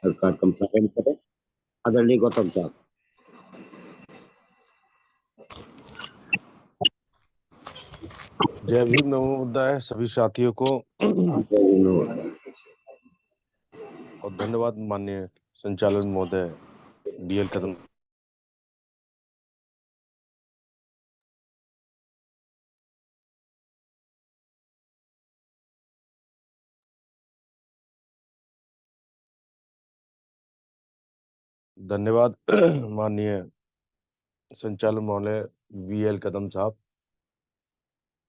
कार्यक्रम संपन्न करें। आदरणीय गौतम साहब। जय भीम नमो बुद्धाय सभी साथियों को और धन्यवाद माननीय संचालन महोदय बीएल कदम। धन्यवाद माननीय संचालन महोदय बीएल कदम साहब।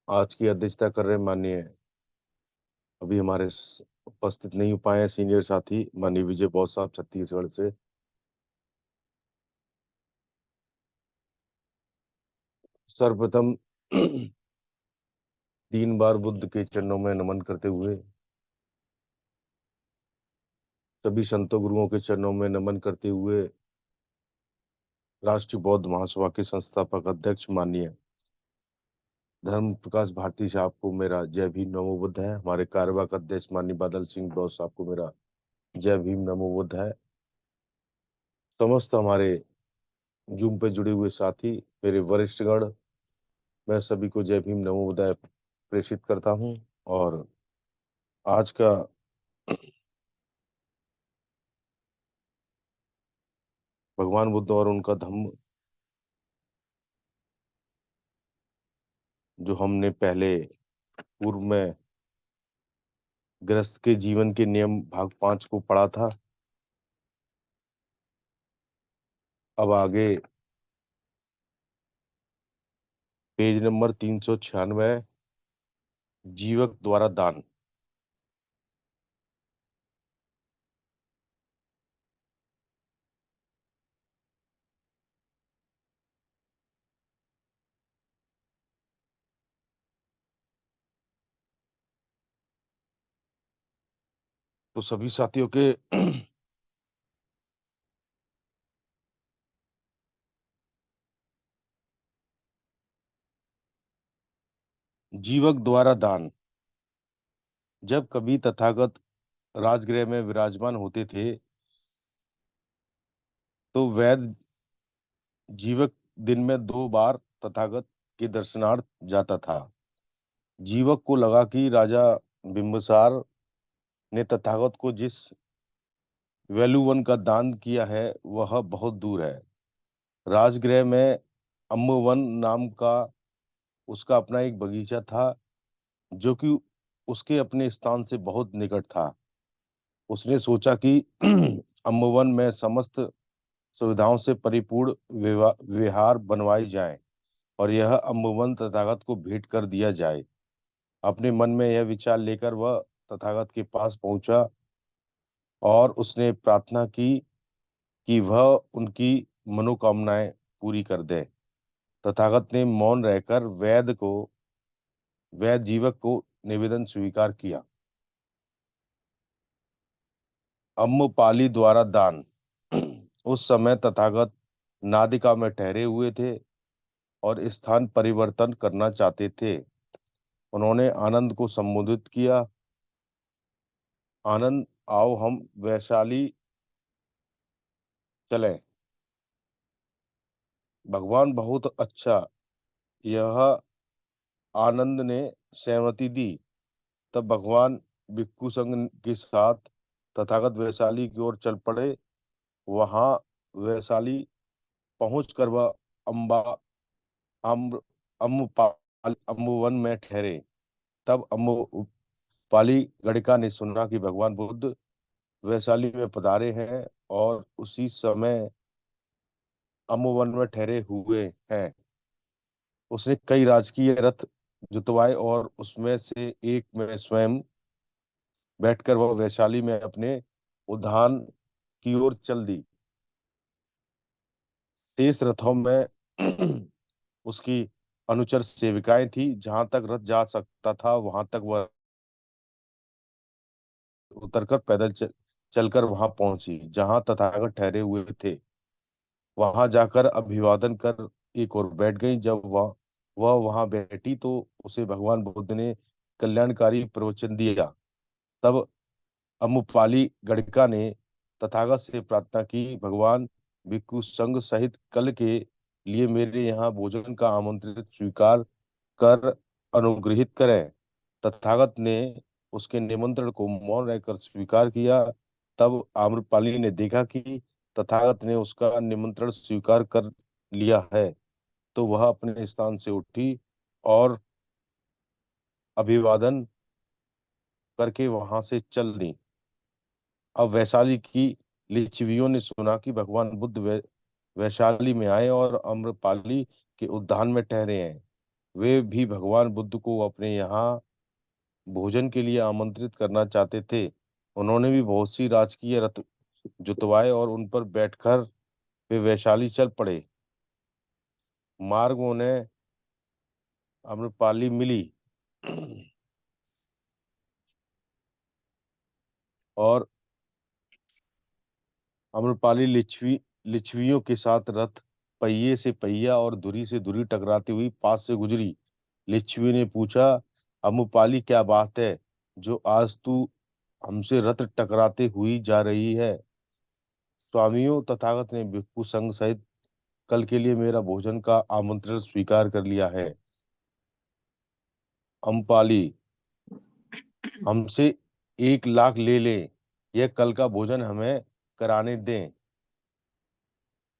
आज की अध्यक्षता कर रहे माननीय अभी हमारे उपस्थित नहीं हो पाए सीनियर साथी माननीय विजय बौद्ध साहब छत्तीसगढ़ से। सर्वप्रथम 3 बार बुद्ध के चरणों में नमन करते हुए, सभी संतों गुरुओं के चरणों में नमन करते हुए, राष्ट्रीय बौद्ध महासभा के संस्थापक अध्यक्ष माननीय धर्म प्रकाश भारती साहब को मेरा जय भीम नमो बुद्ध है। हमारे कार्यवाहक अध्यक्ष माननीय बादल सिंह बौद्ध साहब को मेरा जय भीम नमो बुद्ध है। समस्त हमारे जूम पे जुड़े हुए साथी, मेरे वरिष्ठगण, मैं सभी को जय भीम नमो बुद्धाय प्रेषित करता हूं। और आज का भगवान बुद्ध और उनका धम्म जो हमने पहले पूर्व में गृहस्थ के जीवन के नियम भाग 5 को पढ़ा था, अब आगे पेज नंबर 396 जीवक द्वारा दान। तो सभी साथियों के जीवक द्वारा दान। जब कभी तथागत राजगृह में विराजमान होते थे तो वैद जीवक दिन में 2 बार तथागत के दर्शनार्थ जाता था। जीवक को लगा कि राजा बिंबिसार ने तथागत को जिस वेलुवन का दान किया है वह बहुत दूर है। राजगृह में अम्बवन नाम का उसका अपना एक बगीचा था जो कि उसके अपने स्थान से बहुत निकट था। उसने सोचा कि अम्बवन में समस्त सुविधाओं से परिपूर्ण विहार बनवाई जाए और यह अम्बवन तथागत को भेंट कर दिया जाए। अपने मन में यह विचार लेकर वह तथागत के पास पहुंचा और उसने प्रार्थना की कि वह उनकी मनोकामनाएं पूरी कर दे। तथागत ने मौन रहकर वैद जीवक को निवेदन स्वीकार किया। अम्मपाली द्वारा दान। उस समय तथागत नादिका में ठहरे हुए थे और स्थान परिवर्तन करना चाहते थे। उन्होंने आनंद को संबोधित किया, आनंद आओ हम वैशाली चलें। भगवान बहुत अच्छा। यह आनंद ने सहमति दी। तब भगवान भिक्षु संघ के साथ तथागत वैशाली की ओर चल पड़े। वहां वैशाली पहुंचकर वह अम्बा अम्र अम्बुवन में ठहरे। तब अम्बुपाली गणिका ने सुना कि भगवान बुद्ध वैशाली में पधारे हैं और उसी समय अम्बुवन में ठहरे हुए हैं। उसने कई राजकीय रथ जुतवाए और उसमें से एक में स्वयं बैठकर वह वैशाली में अपने उद्यान की ओर चल दी। शेष रथों में उसकी अनुचर सेविकाएं थी। जहां तक रथ जा सकता था वहां तक वह उतरकर पैदल चलकर वहां पहुंची जहां तथागत ठहरे हुए थे। वहां जाकर अभिवादन कर एक और बैठ गई। जब वह वहां बैठी तो उसे भगवान बुद्ध ने कल्याणकारी प्रवचन दिया। तब अम्मुपाली गणिका ने तथागत से प्रार्थना की, भगवान भिक्षु संघ सहित कल के लिए मेरे यहाँ भोजन का आमंत्रित स्वीकार कर अनुग्रहित करें। तथागत ने उसके निमंत्रण को मौन रहकर स्वीकार किया। तब आम्रपाली ने देखा कि तथागत ने उसका निमंत्रण स्वीकार कर लिया है, तो वह अपने स्थान से उठी और अभिवादन करके वहां से चल दी। अब वैशाली की लिच्छवियों ने सुना कि भगवान बुद्ध वैशाली में आए और आम्रपाली के उद्यान में ठहरे हैं। वे भी भगवान बुद्ध को अपने यहाँ भोजन के लिए आमंत्रित करना चाहते थे। उन्होंने भी बहुत सी राजकीय रथ जुतवाए और उन पर बैठकर वे वैशाली चल पड़े। मार्ग उन्हें आम्रपाली मिली और आम्रपाली लिच्छवियों के साथ रथ पहिए से पहिया और धुरी से धुरी टकराती हुई पास से गुजरी। लिच्छवी ने पूछा, आम्रपाली क्या बात है जो आज तू हमसे रथ टकराते हुई जा रही है? स्वामियों, तथागत ने भिक्षु संघ सहित कल के लिए मेरा भोजन का आमंत्रण स्वीकार कर लिया है। अम्पाली, हमसे 1 लाख ले लें, यह कल का भोजन हमें कराने दें।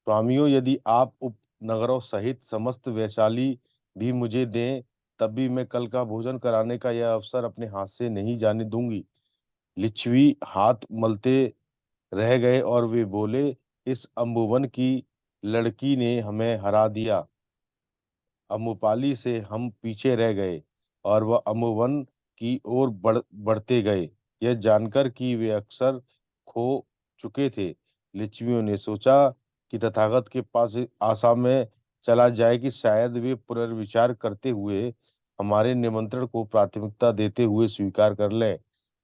स्वामियों, यदि आप उपनगरों सहित समस्त वैशाली भी मुझे दें, तब भी मैं कल का भोजन कराने का यह अवसर अपने हाथ से नहीं जाने दूंगी। लिच्छवी हाथ मलते रह गए और वे बोले, इस अम्बुवन की लड़की ने हमें हरा दिया। अम्बुपाली से हम पीछे रह गए और वह अम्बुवन की ओर बढ़ते गए, यह जानकर कि वे अक्सर खो चुके थे। लिच्छवियों ने सोचा कि तथागत के पास आसाम में चला जाए कि शायद वे पुनर्विचार करते हुए हमारे निमंत्रण को प्राथमिकता देते हुए स्वीकार कर लें।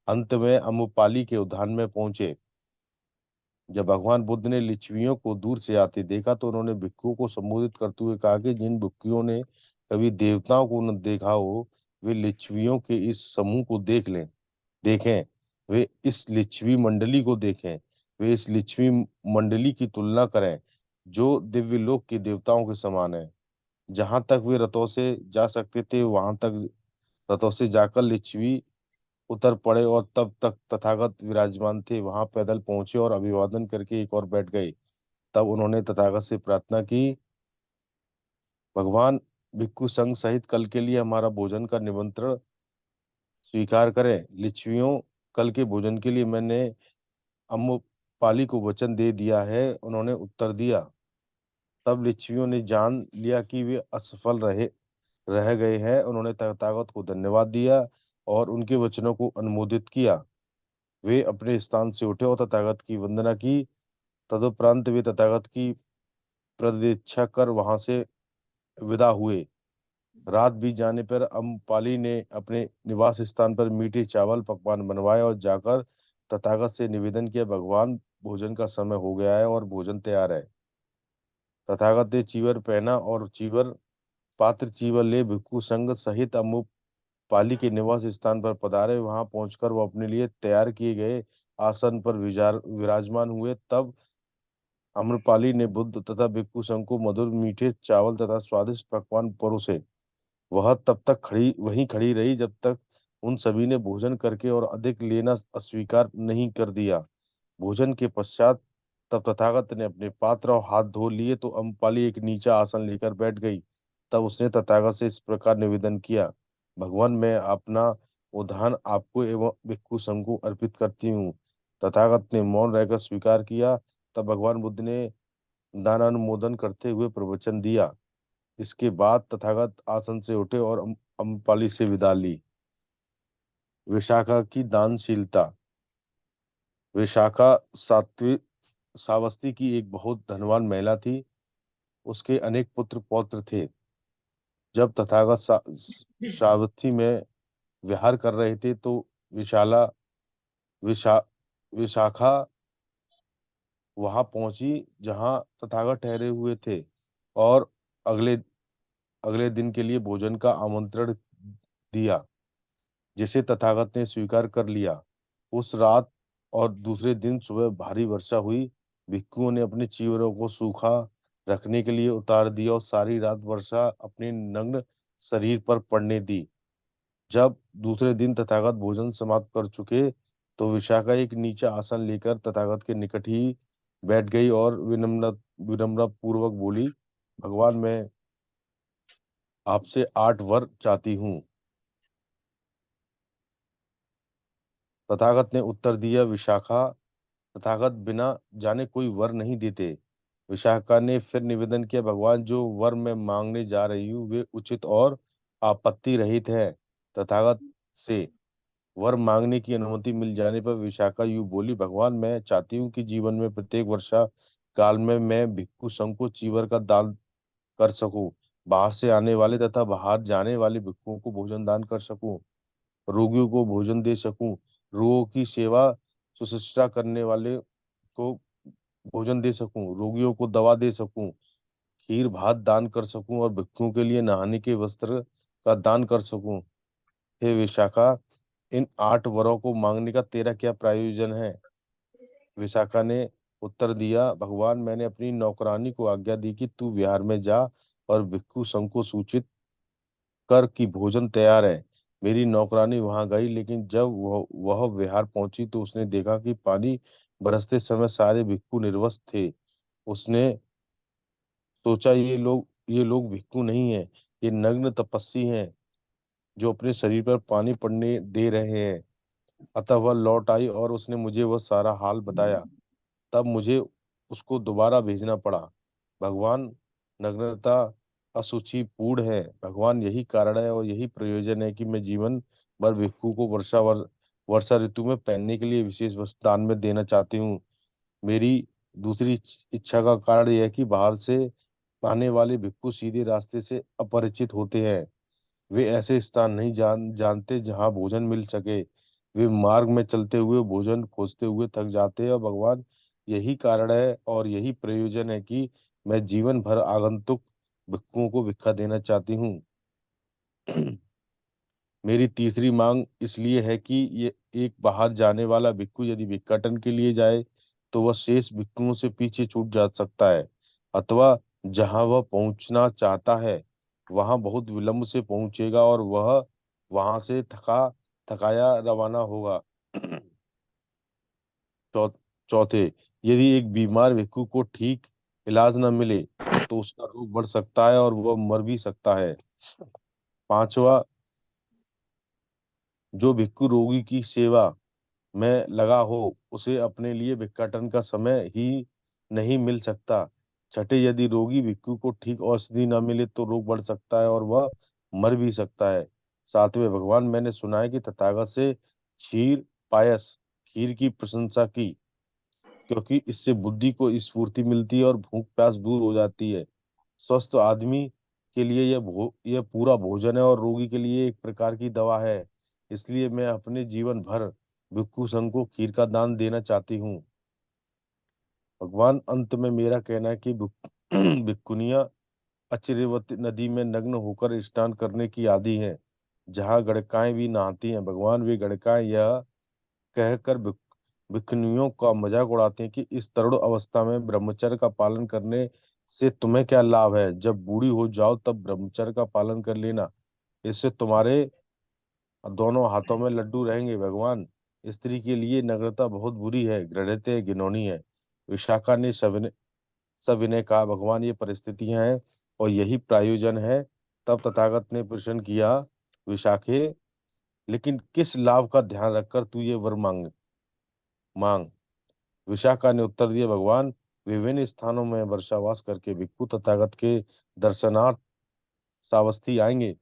अंत में अम्बुपाली के उद्यान में पहुंचे। जब भगवान बुद्ध ने लिच्छवियों को दूर से आते देखा तो उन्होंने भिक्षुओं को संबोधित करते हुए कहा कि जिन भिक्षुओं ने कभी देवताओं को न देखा हो, वे लिच्छवियों के इस समूह को देखें। वे इस लिच्छवी मंडली को देखें। वे इस लिच्छवी मंडली की तुलना करें, जो दिव्य लोक के देवताओं के समान है। जहां तक वे रथों से जा सकते थे, वहां तक रथों से जाकर लिच्छवी उतर पड़े और तब तक तथागत विराजमान थे वहां पैदल पहुंचे और अभिवादन करके एक और बैठ गए। तब उन्होंने तथागत से प्रार्थना की, भगवान भिक्षु संघ सहित कल के लिए हमारा भोजन का निमंत्रण स्वीकार करें। लिच्छवियों, कल के भोजन के लिए मैंने अम्मपाली को वचन दे दिया है, उन्होंने उत्तर दिया। तब लिच्छवियों ने जान लिया कि वे असफल रह गए हैं। उन्होंने तथागत को धन्यवाद दिया और उनके वचनों को अनुमोदित किया। वे अपने स्थान से उठे और तथागत की वंदना की। तदुपरांत वे तथागत की प्रतीक्षा कर वहां से विदा हुए। रात बीत जाने पर अम्पाली ने अपने निवास स्थान पर मीठे चावल पकवान बनवाए और जाकर तथागत से निवेदन किया, भगवान भोजन का समय हो गया है और भोजन तैयार है। तथागत ने चीवर पहना और चीवर ले भिक्षु संघ सहित अम्मुपाली के निवास स्थान पर पधारे। वहां पहुंचकर वो अपने लिए तैयार किए गए आसन पर विराजमान हुए। तब अम्रपाली ने बुद्ध तथा भिक्षु संघ को मधुर मीठे चावल तथा स्वादिष्ट पकवान परोसे। वह तब तक वहीं खड़ी रही जब तक उन सभी ने भोजन करके और अधिक लेना अस्वीकार नहीं कर दिया। भोजन के पश्चात तब तथागत ने अपने पात्र और हाथ धो लिए तो अम्पाली एक नीचा आसन लेकर बैठ गई। तब उसने तथागत से इस प्रकार निवेदन किया, भगवान, मैं अपना उद्यान आपको एवं भिक्षु संघ को अर्पित करती हूँ। तथागत ने मौन रहकर स्वीकार किया। तब भगवान बुद्ध ने दानानुमोदन करते हुए प्रवचन दिया। इसके बाद तथागत आसन से उठे और अम्पाली से विदा ली। विशाखा की दानशीलता। विशाखा सात्विक सावस्ती की एक बहुत धनवान महिला थी। उसके अनेक पुत्र पौत्र थे। जब तथागत सावथी में विहार कर रहे थे तो विशाला विशा विशाखा वहां पहुंची जहां तथागत ठहरे हुए थे और अगले अगले दिन के लिए भोजन का आमंत्रण दिया, जिसे तथागत ने स्वीकार कर लिया। उस रात और दूसरे दिन सुबह भारी वर्षा हुई। भिक्षुओं ने अपने चीवरों को सूखा रखने के लिए उतार दिया और सारी रात वर्षा अपने नग्न शरीर पर पड़ने दी। जब दूसरे दिन तथागत भोजन समाप्त कर चुके तो विशाखा एक नीचा आसन लेकर तथागत के निकट ही बैठ गई और विनम्र पूर्वक बोली, भगवान, मैं आपसे 8 वर चाहती हूँ। तथागत ने उत्तर दिया, विशाखा, तथागत बिना जाने कोई वर नहीं देते। विशाखा ने फिर निवेदन किया, भगवान, जो वर मैं मांगने जा रही हूँ वे उचित और आपत्ति रहित है। तथागत से वर मांगने की अनुमति मिल जाने पर विशाखा यूं बोली, भगवान, मैं चाहती हूँ कि जीवन में प्रत्येक वर्षा काल में मैं भिक्षु संघ को चीवर का दान कर सकूं, बाहर से आने वाले तथा बाहर जाने वाले भिक्षुओं को भोजन दान कर सकूं, रोगियों को भोजन दे सकूं, रोगियों की सेवा शुश्रूषा करने वाले को भोजन दे सकूं, रोगियों को दवा दे सकूं, खीर भात दान कर सकूं और भिक्षुओं के लिए नहाने के वस्त्र का दान कर सकूं। हे विशाखा, इन 8 वरों को मांगने का तेरा क्या प्रयोजन है? विशाखा ने उत्तर दिया, भगवान, मैंने अपनी नौकरानी को आज्ञा दी कि तू विहार में जा और भिक्षु संघ को सूचित कर कि भोजन तैयार है। मेरी नौकरानी वहां गई, लेकिन जब वह विहार पहुंची तो उसने देखा कि पानी बरसते समय सारे भिक्षु निर्वस्त्र थे। उसने सोचा, ये लोग भिक्षु नहीं है, ये नग्न तपस्वी हैं जो अपने शरीर पर पानी पड़ने दे रहे हैं। अतः वह लौट आई और उसने मुझे वह सारा हाल बताया। तब मुझे उसको दोबारा भेजना पड़ा। भगवान, नग्नता असुचि पूर्ण है। भगवान, यही कारण है और यही प्रयोजन है कि मैं जीवन भर भिक्षु को वर्षा ऋतु में पहनने के लिए विशेष वस्त्र दान में देना चाहती हूँ। मेरी दूसरी इच्छा का कारण यह है कि बाहर से आने वाले भिक्षु सीधे रास्ते से अपरिचित होते हैं। वे ऐसे स्थान नहीं जानते जहां भोजन मिल सके। वे मार्ग में चलते हुए भोजन खोजते हुए थक जाते हैं और भगवान, यही कारण है और यही प्रयोजन है कि मैं जीवन भर आगंतुक भिक्षुओं को भिक्षा देना चाहती हूँ। मेरी तीसरी मांग इसलिए है कि ये एक बाहर जाने वाला भिक्षु यदि भिक्षाटन के लिए जाए तो वह शेष भिक्षुओं से पीछे छूट जा सकता है, अथवा जहां वह पहुंचना चाहता है वहां बहुत विलंब से पहुंचेगा और वह वहां से थकाया रवाना होगा। चौ, चौथे, यदि एक बीमार भिक्षु को ठीक इलाज न मिले तो उसका रोग बढ़ सकता है और वह मर भी सकता है। पांचवा, जो भिक्षु रोगी की सेवा में लगा हो उसे अपने लिए भिक्षाटन का समय ही नहीं मिल सकता। छठे, यदि रोगी भिक्षु को ठीक औषधि न मिले तो रोग बढ़ सकता है और वह मर भी सकता है। सातवें, भगवान, मैंने सुना है कि तथागत से क्षीर पायस खीर की प्रशंसा की, क्योंकि इससे बुद्धि को स्फूर्ति मिलती है और भूख प्यास दूर हो जाती है। स्वस्थ आदमी के लिए यह पूरा भोजन है और रोगी के लिए एक प्रकार की दवा है। इसलिए मैं अपने जीवन भर भिक्षु संघ को खीर का दान देना चाहती हूँ। भगवान, अंत में मेरा कहना है कि भिक्षुनियां अचिरेवती नदी में नग्न होकर स्नान करने की आदी हैं, जहाँ गड़काएं भी नहाती हैं। भगवान, वे गड़काएं यह कहकर भिक्षुनियों का मजाक उड़ाते हैं कि इस तरुण अवस्था में ब्रह्मचर्य का पालन करने से तुम्हें क्या लाभ है? जब बूढ़ी हो जाओ तब ब्रह्मचर्य का पालन कर लेना, इससे तुम्हारे दोनों हाथों में लड्डू रहेंगे। भगवान, स्त्री के लिए नग्नता बहुत बुरी है, घृणित है, घिनौनी है। विशाखा ने सविनय कहा, भगवान, ये परिस्थितियां हैं और यही प्रायोजन है। तब तथागत ने प्रश्न किया, विशाखे, लेकिन किस लाभ का ध्यान रखकर तू ये वर मांग? विशाखा ने उत्तर दिया, भगवान, विभिन्न स्थानों में वर्षावास करके भिक्षु तथागत के दर्शनार्थ सावस्थी आएंगे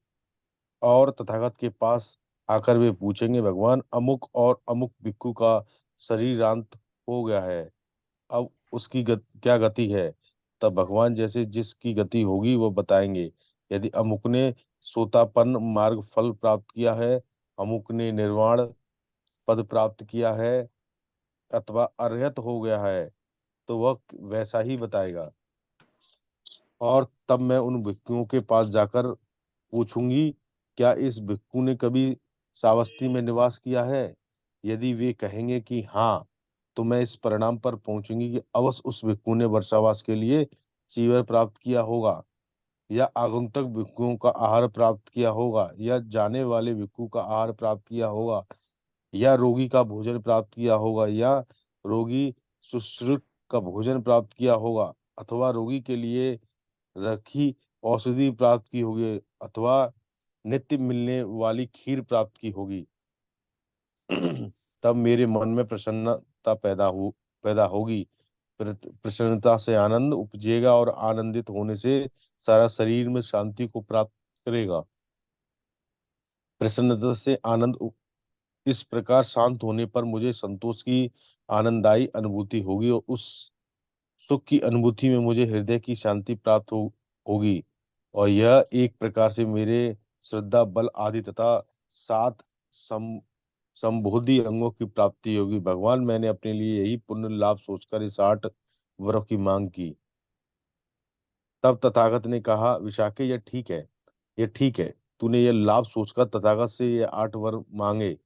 और तथागत के पास आकर वे पूछेंगे, भगवान, अमुक और अमुक भिक्षु का शरीरांत हो गया है, अब उसकी क्या गति है? तब भगवान जैसे जिसकी गति होगी वो बताएंगे। यदि अमुक ने सोतापन्न मार्ग फल प्राप्त किया है, अमुक ने निर्वाण पद प्राप्त किया है अथवा अर्हत हो गया है, तो वह वैसा ही बताएगा। और तब मैं उन भिक्षुओं के पास जाकर पूछूंगी, क्या इस भिक्षु ने कभी सावस्ती में निवास किया है? यदि वे कहेंगे कि हाँ, तो मैं इस परिणाम पर पहुंचूंगी कि अवश्य उस भिक्षु ने वर्षावास के लिए चीवर प्राप्त किया होगा, या आगंतुक भिक्षुओं का आहार प्राप्त किया होगा, या जाने वाले भिक्षु का आहार प्राप्त किया होगा, या रोगी का भोजन प्राप्त किया होगा, या रोगी शुश्रूषक का भोजन प्राप्त किया होगा, अथवा रोगी के लिए रखी औषधि प्राप्त की होगी, अथवा नित्य मिलने वाली खीर प्राप्त की होगी। तब मेरे मन में प्रसन्नता पैदा होगी। प्रसन्नता से आनंद उपजेगा, और आनंदित होने से सारा शरीर में शांति को प्राप्त करेगा। प्रसन्नता से इस प्रकार शांत होने पर मुझे संतोष की आनंददायी अनुभूति होगी, और उस सुख की अनुभूति में मुझे हृदय की शांति प्राप्त होगी। और यह एक प्रकार से मेरे श्रद्धा, बल आदि तथा 7 संबोधि अंगों की प्राप्ति होगी। भगवान, मैंने अपने लिए यही पुण्य लाभ सोचकर इस 8 वरों की मांग की। तब तथागत ने कहा, विशाखे, यह ठीक है, यह ठीक है। तूने यह लाभ सोचकर तथागत से ये 8 वर मांगे।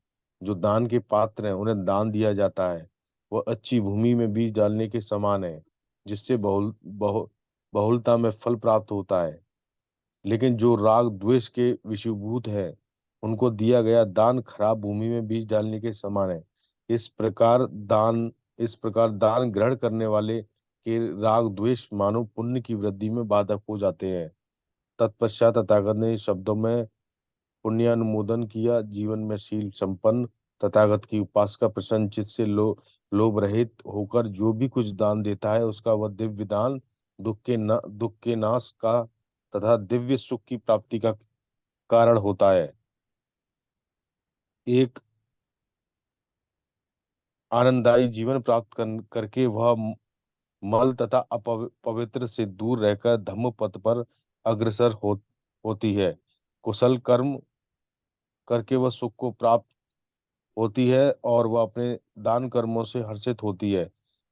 जो दान के पात्र हैं उन्हें दान दिया जाता है। वह अच्छी भूमि में बीज डालने के समान है, जिससे बहुलता में फल प्राप्त होता है। लेकिन जो राग द्वेष के विषयभूत है, उनको दिया गया दान खराब भूमि में बीज डालने के समान है। इस प्रकार दान इस प्रकार दान ग्रहण करने वाले के राग द्वेष मानव पुण्य की वृद्धि में बाधक हो जाते हैं। तत्पश्चात तथागत ने शब्दों में पुण्यानुमोदन किया। जीवन में शील संपन्न तथागत की उपासका प्रसन्न चित्त से लोभ रहित होकर जो भी कुछ दान देता है, उसका वह दिव्य दान दुख के नाश का तथा दिव्य सुख की प्राप्ति का कारण होता है। एक आनंददायी जीवन प्राप्त करके वह मल तथा अपवित्र से दूर रहकर धम्म पथ पर अग्रसर होती है। कुशल कर्म करके वह सुख को प्राप्त होती है, और वह अपने दान कर्मों से हर्षित होती है।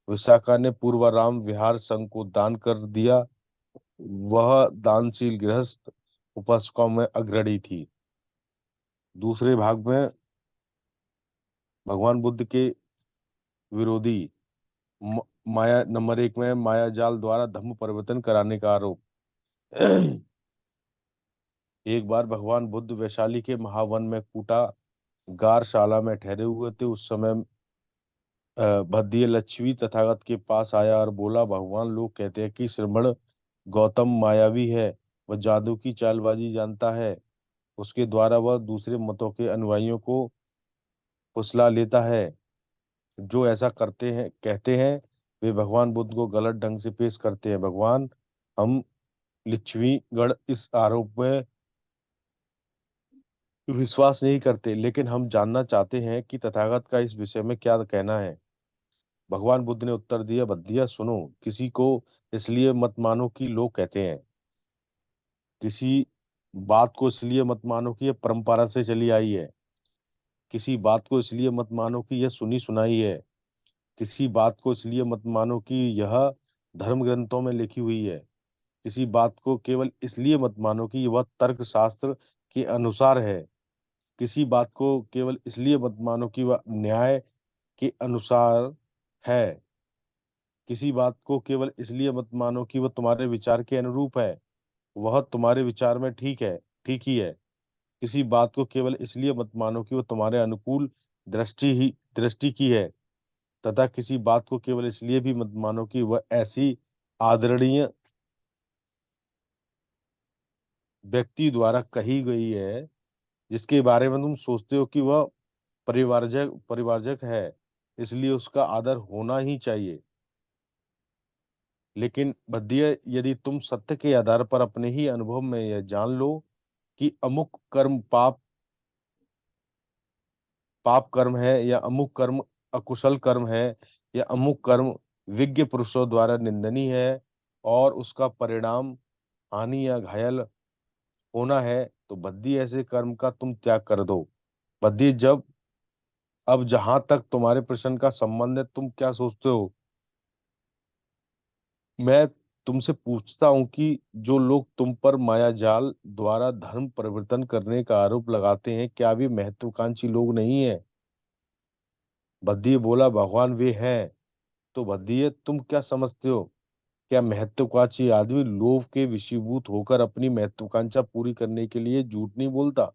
विशाखा ने पूर्वाराम विहार संघ को दान कर दिया। वह दानशील गृहस्थ उपासकों में अग्रणी थी। दूसरे भाग में भगवान बुद्ध के विरोधी म- माया नंबर 1 में माया जाल द्वारा धर्म परिवर्तन कराने का आरोप। एक बार भगवान बुद्ध वैशाली के महावन में कूटा गारशाला में ठहरे हुए थे। उस समय भद्दिय लक्ष्मी तथागत के पास आया और बोला, भगवान, लोग कहते हैं कि श्रमण गौतम मायावी है। वह जादू की चालबाजी जानता है। उसके द्वारा वह दूसरे मतों के अनुयायियों को फुसला लेता है। जो ऐसा करते हैं कहते हैं, वे भगवान बुद्ध को गलत ढंग से पेश करते हैं। भगवान, हम लिच्छवीगण इस आरोप में विश्वास नहीं करते, लेकिन हम जानना चाहते हैं कि तथागत का इस विषय में क्या कहना है। भगवान बुद्ध ने उत्तर दिया, बद्धिया, सुनो। किसी को इसलिए मत मानो कि लोग कहते हैं। किसी बात को इसलिए मत मानो कि यह परंपरा से चली आई है। किसी बात को इसलिए मत मानो कि यह सुनी सुनाई है। किसी बात को इसलिए मत मानो कि यह धर्म ग्रंथों में लिखी हुई है। किसी बात को केवल इसलिए मत मानो कि वह तर्क शास्त्र के अनुसार है। किसी बात को केवल इसलिए मत मानो कि वह न्याय के अनुसार है। किसी बात को केवल इसलिए मत मानो कि वह तुम्हारे विचार के अनुरूप है। वह तुम्हारे विचार में ठीक ही है। किसी बात को केवल इसलिए मत मानो कि वह तुम्हारे अनुकूल दृष्टि की है, तथा किसी बात को केवल इसलिए भी मत मानो कि वह ऐसी आदरणीय व्यक्ति द्वारा कही गई है जिसके बारे में तुम सोचते हो कि वह परिवारजक है, इसलिए उसका आदर होना ही चाहिए। लेकिन भद्दिय, यदि तुम सत्य के आधार पर अपने ही अनुभव में यह जान लो कि अमुक कर्म पाप कर्म है, या अमुक कर्म अकुशल कर्म है, या अमुक कर्म विज्ञ पुरुषों द्वारा निंदनीय है, और उसका परिणाम हानि या घायल होना है, तो बद्दी ऐसे कर्म का तुम त्याग कर दो। बद्दी, जब अब जहां तक तुम्हारे प्रश्न का संबंध है, तुम क्या सोचते हो? मैं तुमसे पूछता हूं कि जो लोग तुम पर माया जाल द्वारा धर्म परिवर्तन करने का आरोप लगाते हैं, क्या वे महत्वाकांक्षी लोग नहीं है? बद्दी बोला, भगवान वे हैं। तो बद्दी, तुम क्या समझते हो? क्या महत्वाकांक्षी आदमी लोभ के वशीभूत होकर अपनी महत्वाकांक्षा पूरी करने के लिए झूठ नहीं बोलता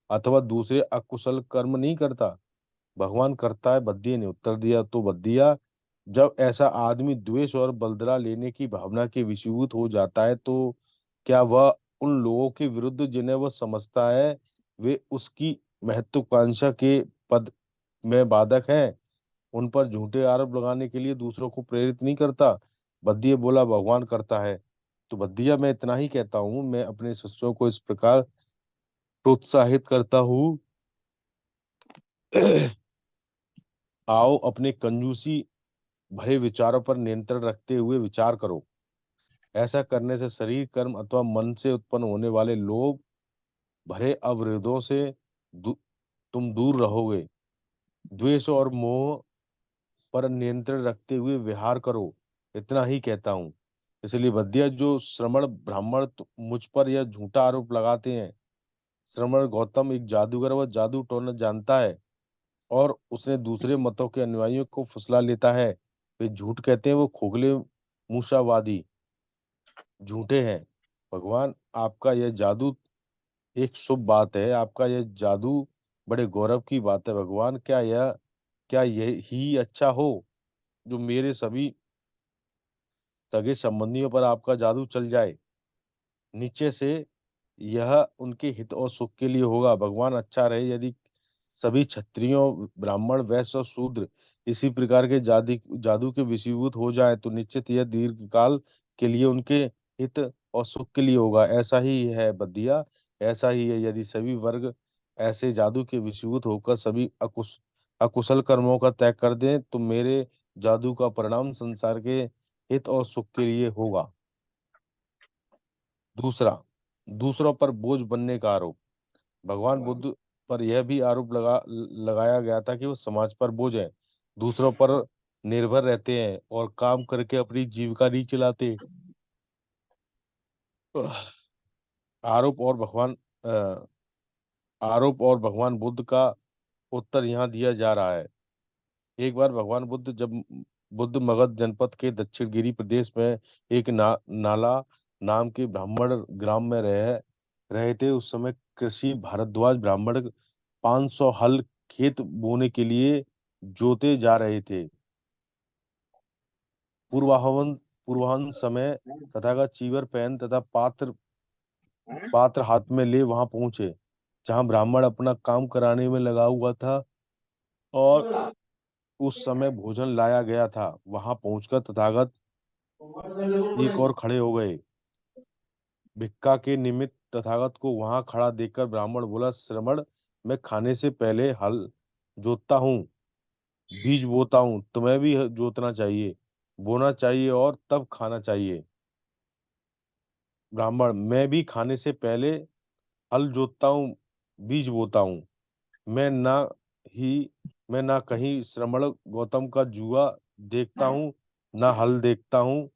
अथवा दूसरे अकुशल कर्म नहीं करता? भगवान करता है, बद्दी ने उत्तर दिया। तो बद्दिया, जब ऐसा आदमी द्वेष और बदला लेने की भावना के वशीभूत हो जाता है तो क्या वह उन लोगों के विरुद्ध जिन्हें वह समझता है वे उसकी महत्वाकांक्षा के पद में बाधक हैं, उन पर झूठे आरोप लगाने के लिए दूसरों को प्रेरित नहीं करता? बद्दी बोला, भगवान करता है। तो बद्दिया, मैं इतना ही कहता हूँ, मैं अपने शिष्यों को इस प्रकार प्रोत्साहित करता हूँ। आओ अपने कंजूसी भरे विचारों पर नियंत्रण रखते हुए विचार करो। ऐसा करने से शरीर, कर्म अथवा मन से उत्पन्न होने वाले लोभ भरे अवरोधों से दू, तुम दूर रहोगे। द्वेष और मोह पर नियंत्रण रखते हुए विहार करो। इतना ही कहता हूँ। इसलिए बद्या, जो श्रमण ब्राह्मण मुझ पर यह झूठा आरोप लगाते हैं, श्रमण गौतम एक जादूगर व जादू टोना जानता है और उसने दूसरे मतों के अनुयायियों को फुसला लेता है। वे झूठ कहते हैं, वो खोखले मूसावादी झूठे हैं। भगवान, आपका यह जादू एक शुभ बात है, आपका यह जादू बड़े गौरव की बात है। भगवान, क्या यही अच्छा हो जो मेरे सभी सगे संबंधियों पर आपका जादू चल जाए? नीचे से यह उनके हित और सुख के लिए होगा। भगवान, अच्छा रहे यदि सभी क्षत्रियों, ब्राह्मण, वैश्य और शूद्र इसी प्रकार के जादू के वशीभूत हो जाए तो निश्चित यह दीर्घकाल के लिए उनके हित और सुख के लिए होगा। ऐसा ही है बदिया, ऐसा ही है। यदि सभी वर्ग ऐसे जादू के वशीभूत होकर सभी अकुशल कर्मों का त्याग कर दें तो मेरे जादू का परिणाम संसार के हित और सुख के लिए होगा। दूसरा, दूसरों पर बोझ बनने का आरोप। भगवान बुद्ध पर यह भी आरोप लगाया गया था कि वो समाज पर बोझ है, दूसरों पर निर्भर रहते हैं और काम करके अपनी जीविका नहीं चलाते। आरोप और भगवान अ, आरोप और भगवान बुद्ध का उत्तर यहाँ दिया जा रहा है। एक बार भगवान बुद्ध जब बुद्ध मगध जनपद के दक्षिण गिरी प्रदेश में एक नाला नाम के ब्राह्मण ग्राम में रहे थे। उस समय कृषि भारद्वाज ब्राह्मण 500 हल खेत बोने के लिए जोते जा रहे थे। पूर्वाहन पूर्वाहन समय तथागत चीवर पहन तथा पात्र पात्र हाथ में ले वहां पहुंचे जहां ब्राह्मण अपना काम कराने में लगा हुआ था और उस समय भोजन लाया गया था। वहां पहुंचकर तथागत एक और खड़े हो गए। भिक्षा के निमित्त तथागत को वहां खड़ा देखकर ब्राह्मण बोला, श्रमण, मैं खाने से पहले हल जोतता हूँ, बीज बोता हूँ, तुम्हें भी जोतना चाहिए, बोना चाहिए और तब खाना चाहिए। ब्राह्मण, मैं भी खाने से पहले हल जोतता हूँ, बीज बोता हूँ। मैं ना ही मैं ना कहीं श्रमण गौतम का जुआ देखता हूँ, ना हल देखता हूँ,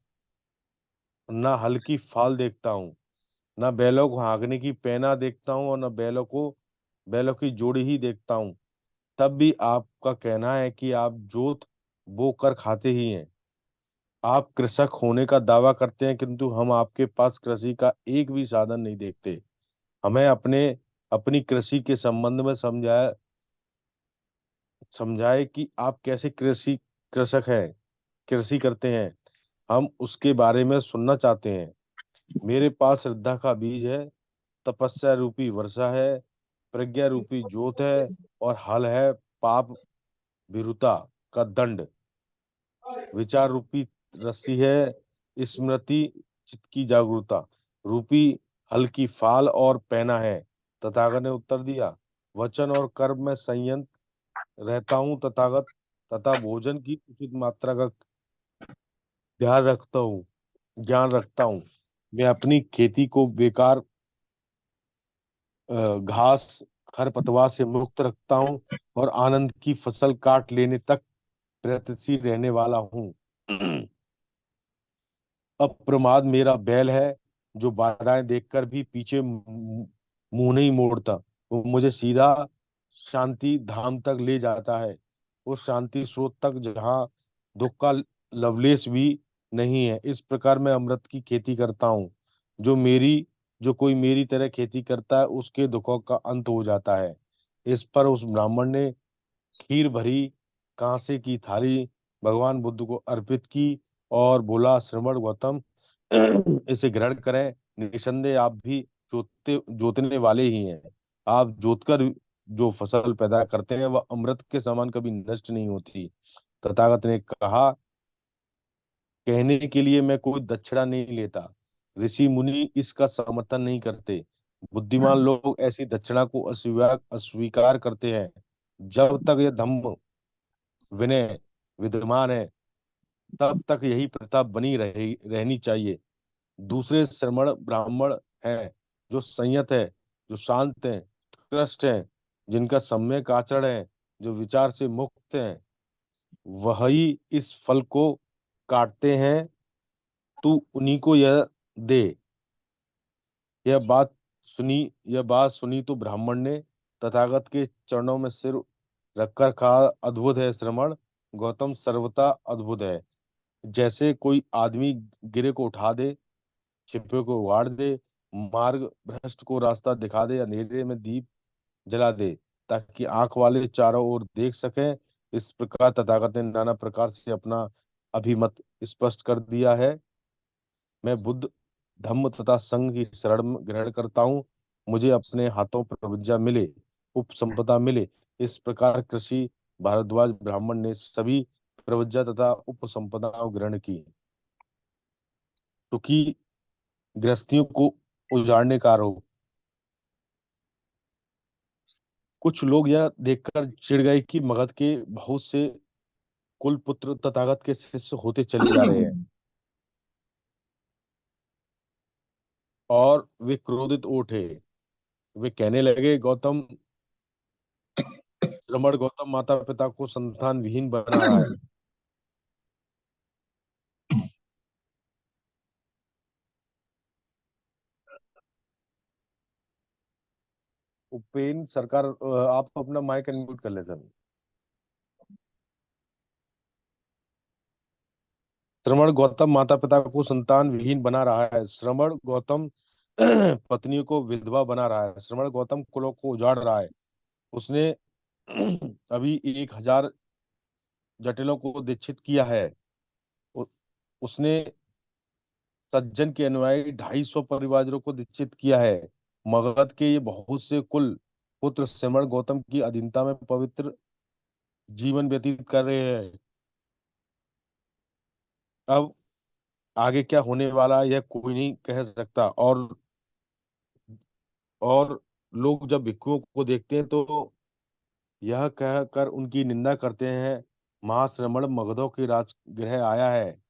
ना हल की फाल देखता हूँ, ना बैलों को हाँकने की पैना देखता हूँ और ना बैलों की जोड़ी ही देखता हूँ। तब भी आपका कहना है कि आप जोत बो कर खाते ही हैं। आप कृषक होने का दावा करते हैं किंतु हम आपके पास कृषि का एक भी साधन नहीं देखते। हमें अपनी कृषि के संबंध में समझाए कि आप कैसे कृषक हैं, कृषि करते हैं। हम उसके बारे में सुनना चाहते हैं। मेरे पास श्रद्धा का बीज है, तपस्या रूपी वर्षा है, प्रज्ञा रूपी जोत है और हल है पाप विरुता का दंड। विचार रूपी रस्सी है स्मृति, चित्त की जागरूकता रूपी हल की फाल और पैना है। तथागत ने उत्तर दिया, वचन और कर्म में संयत रहता हूँ तथागत, तथा भोजन की उचित मात्रा का ध्यान रखता हूँ, ज्ञान रखता हूँ। मैं अपनी खेती को बेकार घास खरपतवार से मुक्त रखता हूँ और आनंद की फसल काट लेने तक प्रयत्नशील रहने वाला हूँ। अप्रमाद मेरा बैल है जो बाधाएं देखकर भी पीछे मुंह नहीं मोड़ता। वो मुझे सीधा शांति धाम तक ले जाता है। उस शांति स्रोत तक जहाँ दुख का लवलेश भी नहीं है। इस प्रकार मैं अमृत की खेती करता हूँ। जो कोई मेरी तरह खेती करता है उसके दुखों का अंत हो जाता है। इस पर उस ब्राह्मण ने खीर भरी कांसे की थाली भगवान बुद्ध को अर्पित की और बोला, श्रवण गौतम, इसे ग्रहण करें। निसंदेह आप भी जोतने वाले ही हैं। आप जोतकर जो फसल पैदा करते हैं वह अमृत के समान कभी नष्ट नहीं होती। तथागत ने कहा, कहने के लिए मैं कोई दक्षिणा नहीं लेता। ऋषि मुनि इसका समर्थन नहीं करते। बुद्धिमान लोग ऐसी दक्षिणा को अस्वीकार अस्वीकार करते हैं। जब तक यह धम्म विनय विद्यमान है तब तक यही प्रथा बनी रहनी चाहिए। दूसरे श्रमण ब्राह्मण हैं जो संयत है, जो शांत हैं, कृष्ट हैं, जिनका सम्यक आचरण है, जो विचार से मुक्त हैं, वही इस फल को काटते हैं। तू उन्हीं को यह दे। यह बात यह बात सुनी तो ब्राह्मण ने तथागत के चरणों में सिर रखकर कहा, अद्भुत है श्रमण गौतम, सर्वथा अद्भुत है। जैसे कोई आदमी गिरे को उठा दे, छिपे को उगाड़ दे, मार्ग भ्रष्ट को रास्ता दिखा दे, अंधेरे में दीप जला दे, ताकि आंख वाले चारों ओर देख सकें। इस प्रकार तथागत ने नाना प्रकार से अपना अभिमत स्पष्ट कर दिया है। मैं बुद्ध धम्म तथा संघ की शरण ग्रहण करता हूँ। मुझे अपने हाथों प्रविद्या मिले, उपसंपदा मिले। इस प्रकार कृषि भारद्वाज ब्राह्मण ने सभी प्रविद्या तथा उपसंपदाओं ग्रहण की। क्योंकि गृहस्थियों को उजाड़ने का आरोप। कुछ लोग यह देखकर चिढ़ गए कि मगध के बहुत से कुल पुत्र तथागत के शिष्य होते चले जा रहे हैं, और वे क्रोधित उठे। वे कहने लगे, गौतम श्रमण गौतम माता पिता को संतान विहीन बना रहा है। उपेन सरकार, आप अपना माइक अनम्यूट कर ले सर। श्रमण गौतम माता पिता को संतान विहीन बना रहा है। श्रमण गौतम पत्नियों को विधवा बना रहा है। श्रमण गौतम कुलों को उजाड़ रहा है। उसने अभी 1,000 जटिलों को दीक्षित किया है। उ- उसने सज्जन के अनुयायी 250 परिवारों को दीक्षित किया है। मगध के ये बहुत से कुल पुत्र श्रमण गौतम की अधीनता में पवित्र जीवन व्यतीत कर रहे हैं। अब आगे क्या होने वाला है यह कोई नहीं कह सकता। और लोग जब भिक्षुओं को देखते हैं तो यह कहकर उनकी निंदा करते हैं, महाश्रमण मगधों के राजगृह आया है।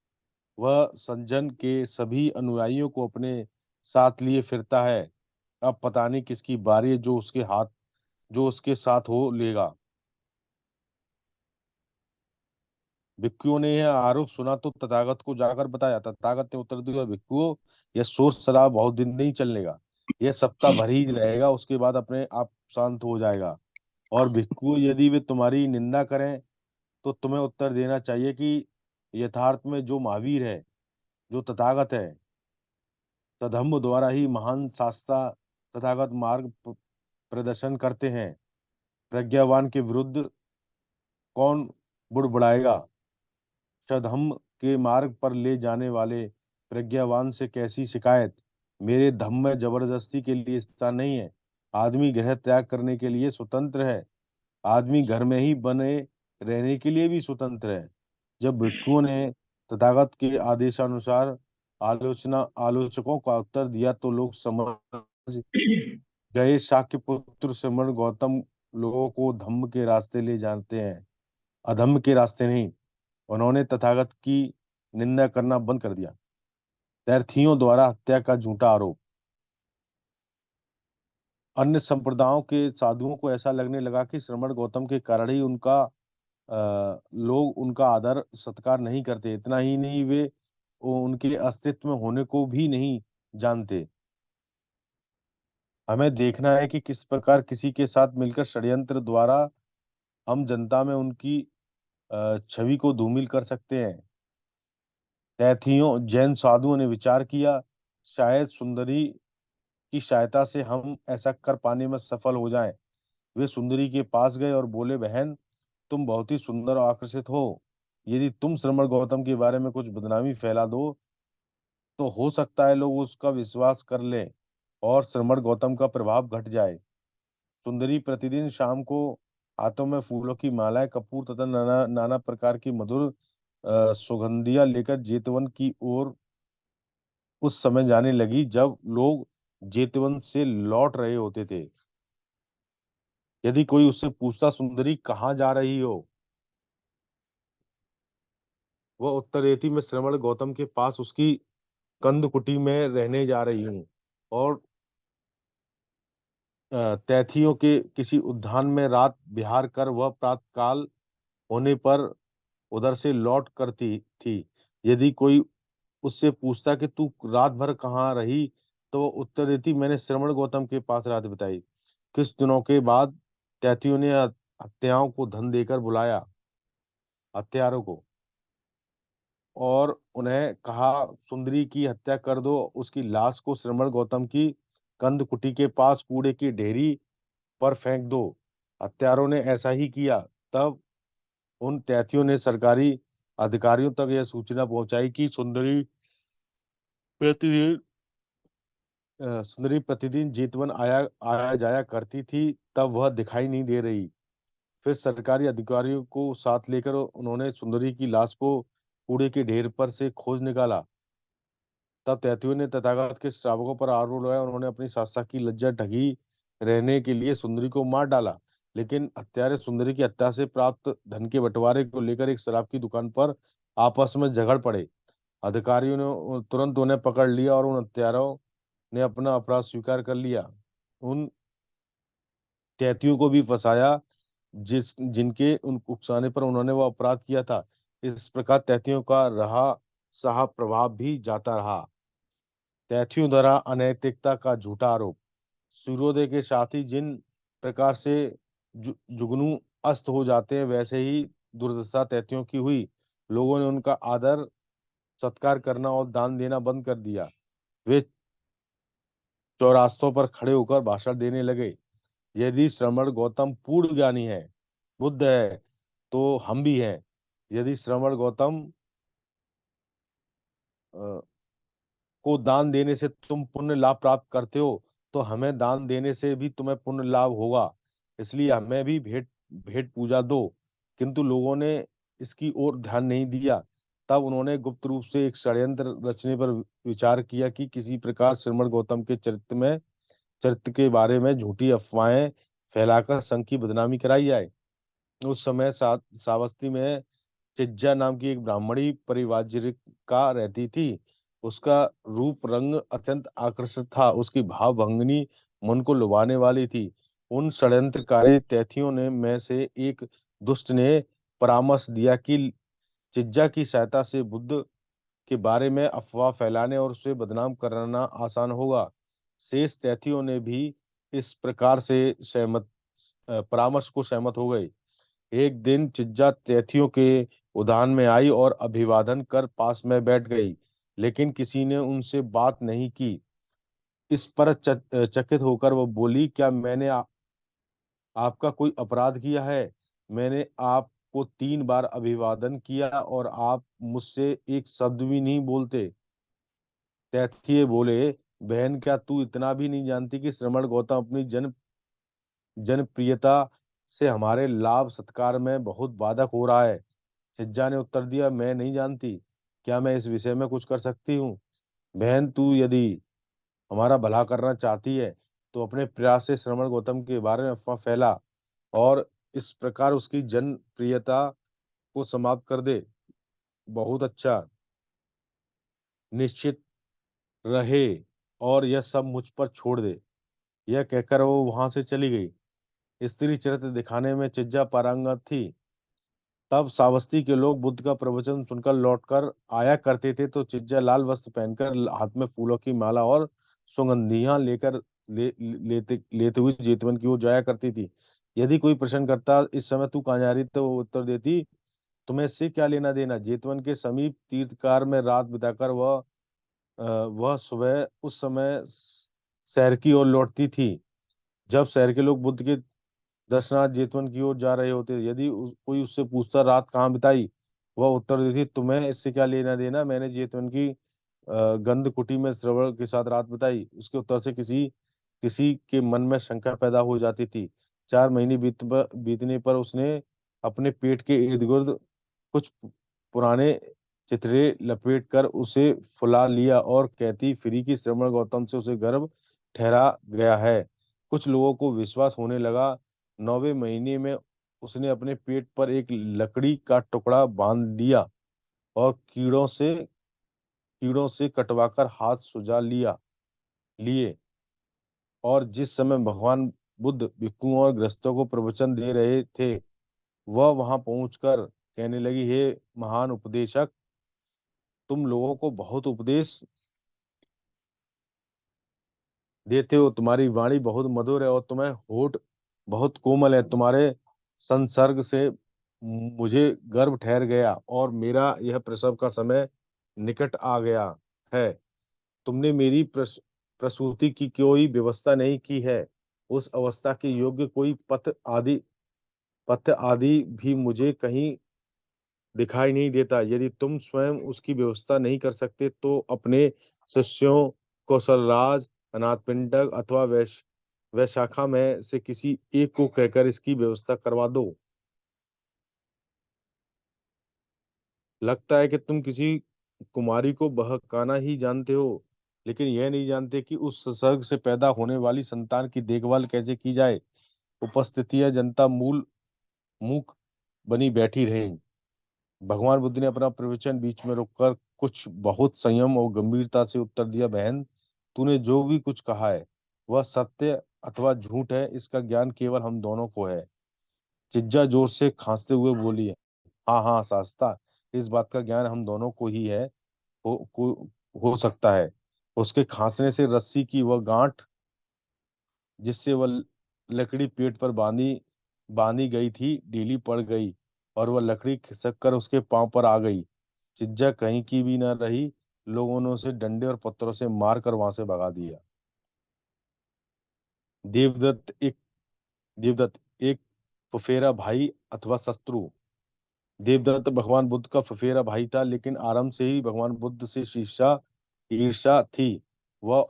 वह संजन के सभी अनुयायियों को अपने साथ लिए फिरता है। अब पता नहीं किसकी बारी है जो उसके साथ हो लेगा। भिक्षुओं ने यह आरोप सुना तो तथागत को जाकर बताया। तथागत ने उत्तर दिया, भिक्षुओं, यह शोर शराबा बहुत दिन नहीं चलेगा। यह सप्ताह भर ही रहेगा, उसके बाद अपने आप शांत हो जाएगा। और भिक्षु यदि वे तुम्हारी निंदा करें तो तुम्हें उत्तर देना चाहिए कि यथार्थ में जो महावीर है, जो तथागत है, सधम्म द्वारा ही महान शास्त्रा तथागत मार्ग प्रदर्शन करते हैं। प्रज्ञावान के विरुद्ध कौन बुड़बुड़ाएगा। सधम्म के मार्ग पर ले जाने वाले प्रज्ञावान से कैसी शिकायत। मेरे धम्म में जबरदस्ती के लिए स्थान नहीं है। आदमी गृह त्याग करने के लिए स्वतंत्र है। आदमी घर में ही बने रहने के लिए भी स्वतंत्र है। जब भिक्षुओं ने तथागत के आदेशानुसार आलोचकों का उत्तर दिया तो लोग समझ गए, शाक्य पुत्र श्रमण गौतम लोगों को धम्म के रास्ते ले जाते हैं, अधम्म के रास्ते नहीं। उन्होंने तथागत की निंदा करना बंद कर दिया। तैर्थियों द्वारा हत्या का झूठा आरोप। अन्य संप्रदायों के साधुओं को ऐसा लगने लगा कि श्रमण गौतम के कारण ही लोग उनका आदर सत्कार नहीं करते। इतना ही नहीं, वे उनके अस्तित्व में होने को भी नहीं जानते। हमें देखना है कि किस प्रकार किसी के साथ मिलकर षड्यंत्र द्वारा हम जनता में उनकी छवि को धूमिल कर सकते हैं। तैथियों जैन साधुओं ने विचार किया, शायद सुंदरी की सहायता से हम ऐसा कर पाने में सफल हो जाएं। वे सुंदरी के पास गए और बोले, बहन, तुम बहुत ही सुंदर और आकर्षित हो। यदि तुम श्रमण गौतम के बारे में कुछ बदनामी फैला दो तो हो सकता है लोग उसका विश्वास कर लें और श्रमण गौतम का प्रभाव घट जाए। सुंदरी प्रतिदिन शाम को हाथों में फूलों की मालाएं, कपूर तथा नाना नाना प्रकार की मधुर सुगंधियां लेकर जेतवन की ओर उस समय जाने लगी जब लोग जेतवन से लौट रहे होते थे। यदि कोई उससे पूछता, सुंदरी कहाँ जा रही हो, वह उत्तर देती, मैं श्रवण गौतम के पास उसकी कंद कुटी में रहने जा रही हूँ। और तैथियों के किसी उद्यान में रात विहार कर वह प्रातःकाल होने पर उधर से लौट करती थी। यदि कोई उससे पूछता कि तू रात भर कहाँ रही, तो वो उत्तर देती, मैंने श्रवण गौतम के पास रात बिताई। कुछ दिनों के बाद तैथियों ने हत्याओं को धन देकर बुलाया, हत्यारों को, और उन्हें कहा, सुंदरी की हत्या कर दो, उसकी लाश को श्रवण गौतम की कंद कुटी के पास कूड़े की ढेरी पर फेंक दो। हत्यारों ने ऐसा ही किया। तब उन तैथियों ने सरकारी अधिकारियों तक यह सूचना पहुंचाई कि प्रतिदिन सुंदरी प्रतिदिन जेतवन आया आया जाया करती थी, तब वह दिखाई नहीं दे रही। फिर सरकारी अधिकारियों को साथ लेकर उन्होंने सुंदरी की लाश को कूड़े के ढेर पर से खोज निकाला। तब तैथियों ने तथागत के श्रावकों पर आरोप लगाया, उन्होंने अपनी सासा की लज्जा ढकी रहने के लिए सुंदरी को मार डाला। लेकिन हत्यारे सुंदरी की हत्या से प्राप्त धन के बंटवारे को लेकर एक शराब की दुकान पर आपस में झगड़ पड़े। अधिकारियों ने तुरंत उन्हें पकड़ लिया और उन हत्यारों ने अपना अपराध स्वीकार कर लिया। उन तैतियों को भी फंसाया जिनके उन उकसाने पर उन्होंने वो अपराध किया था। इस प्रकार तैतियों का रहा सहा प्रभाव भी जाता रहा। तैथियों द्वारा अनैतिकता का झूठा आरोप। सूर्योदय के साथ ही जिन प्रकार से जुगनू अस्त हो जाते हैं, वैसे ही दुर्दशा तैथियों की हुई। लोगों ने उनका आदर सत्कार करना और दान देना बंद कर दिया। वे चौरास्तों पर खड़े होकर भाषण देने लगे, यदि श्रमण गौतम पूर्ण ज्ञानी है, बुद्ध है, तो हम भी हैं। यदि श्रमण गौतम अ, को दान देने से तुम पुण्य लाभ प्राप्त करते हो, तो हमें दान देने से भी तुम्हें पुण्य लाभ होगा। इसलिए हमें भी भेंट भेंट पूजा दो। किंतु लोगों ने इसकी ओर ध्यान नहीं दिया। तब उन्होंने गुप्त रूप से एक षड्यंत्र रचने पर विचार किया कि किसी प्रकार श्रमण गौतम के चरित्र के बारे में झूठी अफवाहें फैलाकर संघ की बदनामी कराई जाए। उस समय सावस्ती में चिज्जा नाम की एक ब्राह्मणी परिवारिका रहती थी। उसका रूप रंग अत्यंत आकर्षक था, उसकी भाव भंगिनी मन को लुभाने वाली थी। उन षड्यंत्रकारी तैथियों ने में से एक दुष्ट ने परामर्श दिया कि चिज्जा की सहायता से बुद्ध के बारे में अफवाह फैलाने और उसे बदनाम कराना आसान होगा। शेष तैथियों ने भी इस प्रकार से परामर्श को सहमत हो गए। एक दिन चिज्जा तैथियों के उद्यान में आई और अभिवादन कर पास में बैठ गई, लेकिन किसी ने उनसे बात नहीं की। इस पर चकित होकर वो बोली, क्या मैंने आपका कोई अपराध किया है? मैंने आपको 3 बार अभिवादन किया और आप मुझसे एक शब्द भी नहीं बोलते। तैथिये बोले, बहन, क्या तू इतना भी नहीं जानती कि श्रमण गौतम अपनी जनप्रियता से हमारे लाभ सत्कार में बहुत बाधक हो रहा है? सिज्जा ने उत्तर दिया, मैं नहीं जानती। क्या मैं इस विषय में कुछ कर सकती हूँ? बहन, तू यदि हमारा भला करना चाहती है तो अपने प्रयास से श्रवण गौतम के बारे में अफवाह फैला और इस प्रकार उसकी जनप्रियता को समाप्त कर दे। बहुत अच्छा, निश्चित रहे, और यह सब मुझ पर छोड़ दे। यह कहकर वो वहां से चली गई। स्त्री चरित्र दिखाने में चिज्जा पारंगत थी। तब श्रावस्ती के लोग बुद्ध का प्रवचन सुनकर लौटकर आया करते थे, तो चिज्जा लाल वस्त्र पहनकर हाथ में फूलों की माला और सुगंधियां लेकर लेते हुए जेतवन की ओर जाया करती थी। यदि कोई प्रश्न करता, इस समय तू कहाँ जा रही, तो वो उत्तर देती, तुम्हें इससे क्या लेना देना। जेतवन के समीप तीर्थकार में रात बिताकर वह सुबह उस समय शहर की ओर लौटती थी जब शहर के लोग बुद्ध के दर्शनार्थ जेतवन की ओर जा रहे होते। यदि कोई उससे पूछता रात कहाँ बिताई, वह उत्तर देती, तुम्हें इससे क्या लेना देना, मैंने जेतवन की गंध कुटी में श्रवण के साथ रात बिताई। उसके उत्तर से किसी किसी के मन में शंका पैदा हो जाती थी। 4 महीने बीतने पर उसने अपने पेट के इर्द गिर्द कुछ पुराने चिथड़े लपेट कर उसे फुला लिया और कहती फिरी की श्रवण गौतम से उसे गर्भ ठहरा गया है। कुछ लोगों को विश्वास होने लगा। 9वें महीने में उसने अपने पेट पर एक लकड़ी का टुकड़ा बांध लिया और कीड़ों से कटवाकर हाथ सुजा लिए। और जिस समय भगवान बुद्ध भिक्षुओं और गृहस्थों को प्रवचन दे रहे थे, वह वहां पहुंचकर कहने लगी, हे महान उपदेशक, तुम लोगों को बहुत उपदेश देते हो। तुम्हारी वाणी बहुत मधुर है और तुम्हें होठ बहुत कोमल है। तुम्हारे संसर्ग से मुझे गर्भ ठहर गया और मेरा यह प्रसव का समय निकट आ गया है। तुमने मेरी प्रसूति की कोई व्यवस्था नहीं की है। उस अवस्था के योग्य कोई पथ आदि भी मुझे कहीं दिखाई नहीं देता। यदि तुम स्वयं उसकी व्यवस्था नहीं कर सकते तो अपने शिष्यों कौशलराज, अनाथपिंडक अथवा वैशाखा में से किसी एक को कहकर इसकी व्यवस्था करवा दो। लगता है कि तुम किसी कुमारी को बहकाना ही जानते हो, लेकिन यह नहीं जानते कि उस संसर्ग से पैदा होने वाली संतान की देखभाल कैसे की जाए। उपस्थितियां जनता मूक बनी बैठी रही। भगवान बुद्ध ने अपना प्रवचन बीच में रोककर कुछ बहुत संयम और गंभीरता से उत्तर दिया, बहन, तूने जो भी कुछ कहा है वह सत्य अथवा झूठ है, इसका ज्ञान केवल हम दोनों को है। चिज्जा जोर से खांसते हुए बोली, हाँ हाँ शास्ता, इस बात का ज्ञान हम दोनों को ही है, हो सकता है। उसके खांसने से रस्सी की वह गांठ जिससे वह लकड़ी पेट पर बांधी बांधी गई थी ढीली पड़ गई और वह लकड़ी खिसक कर उसके पांव पर आ गई। चिज्जा कहीं की भी न रही। लोगों ने उसे डंडे और पत्थरों से मार कर वहां से भगा दिया। देवदत्त एक देवदत्त एक फुफेरा भाई अथवा शत्रु। देवदत्त भगवान बुद्ध का फुफेरा भाई था, लेकिन आरंभ से ही भगवान बुद्ध से ईर्ष्या थी। वह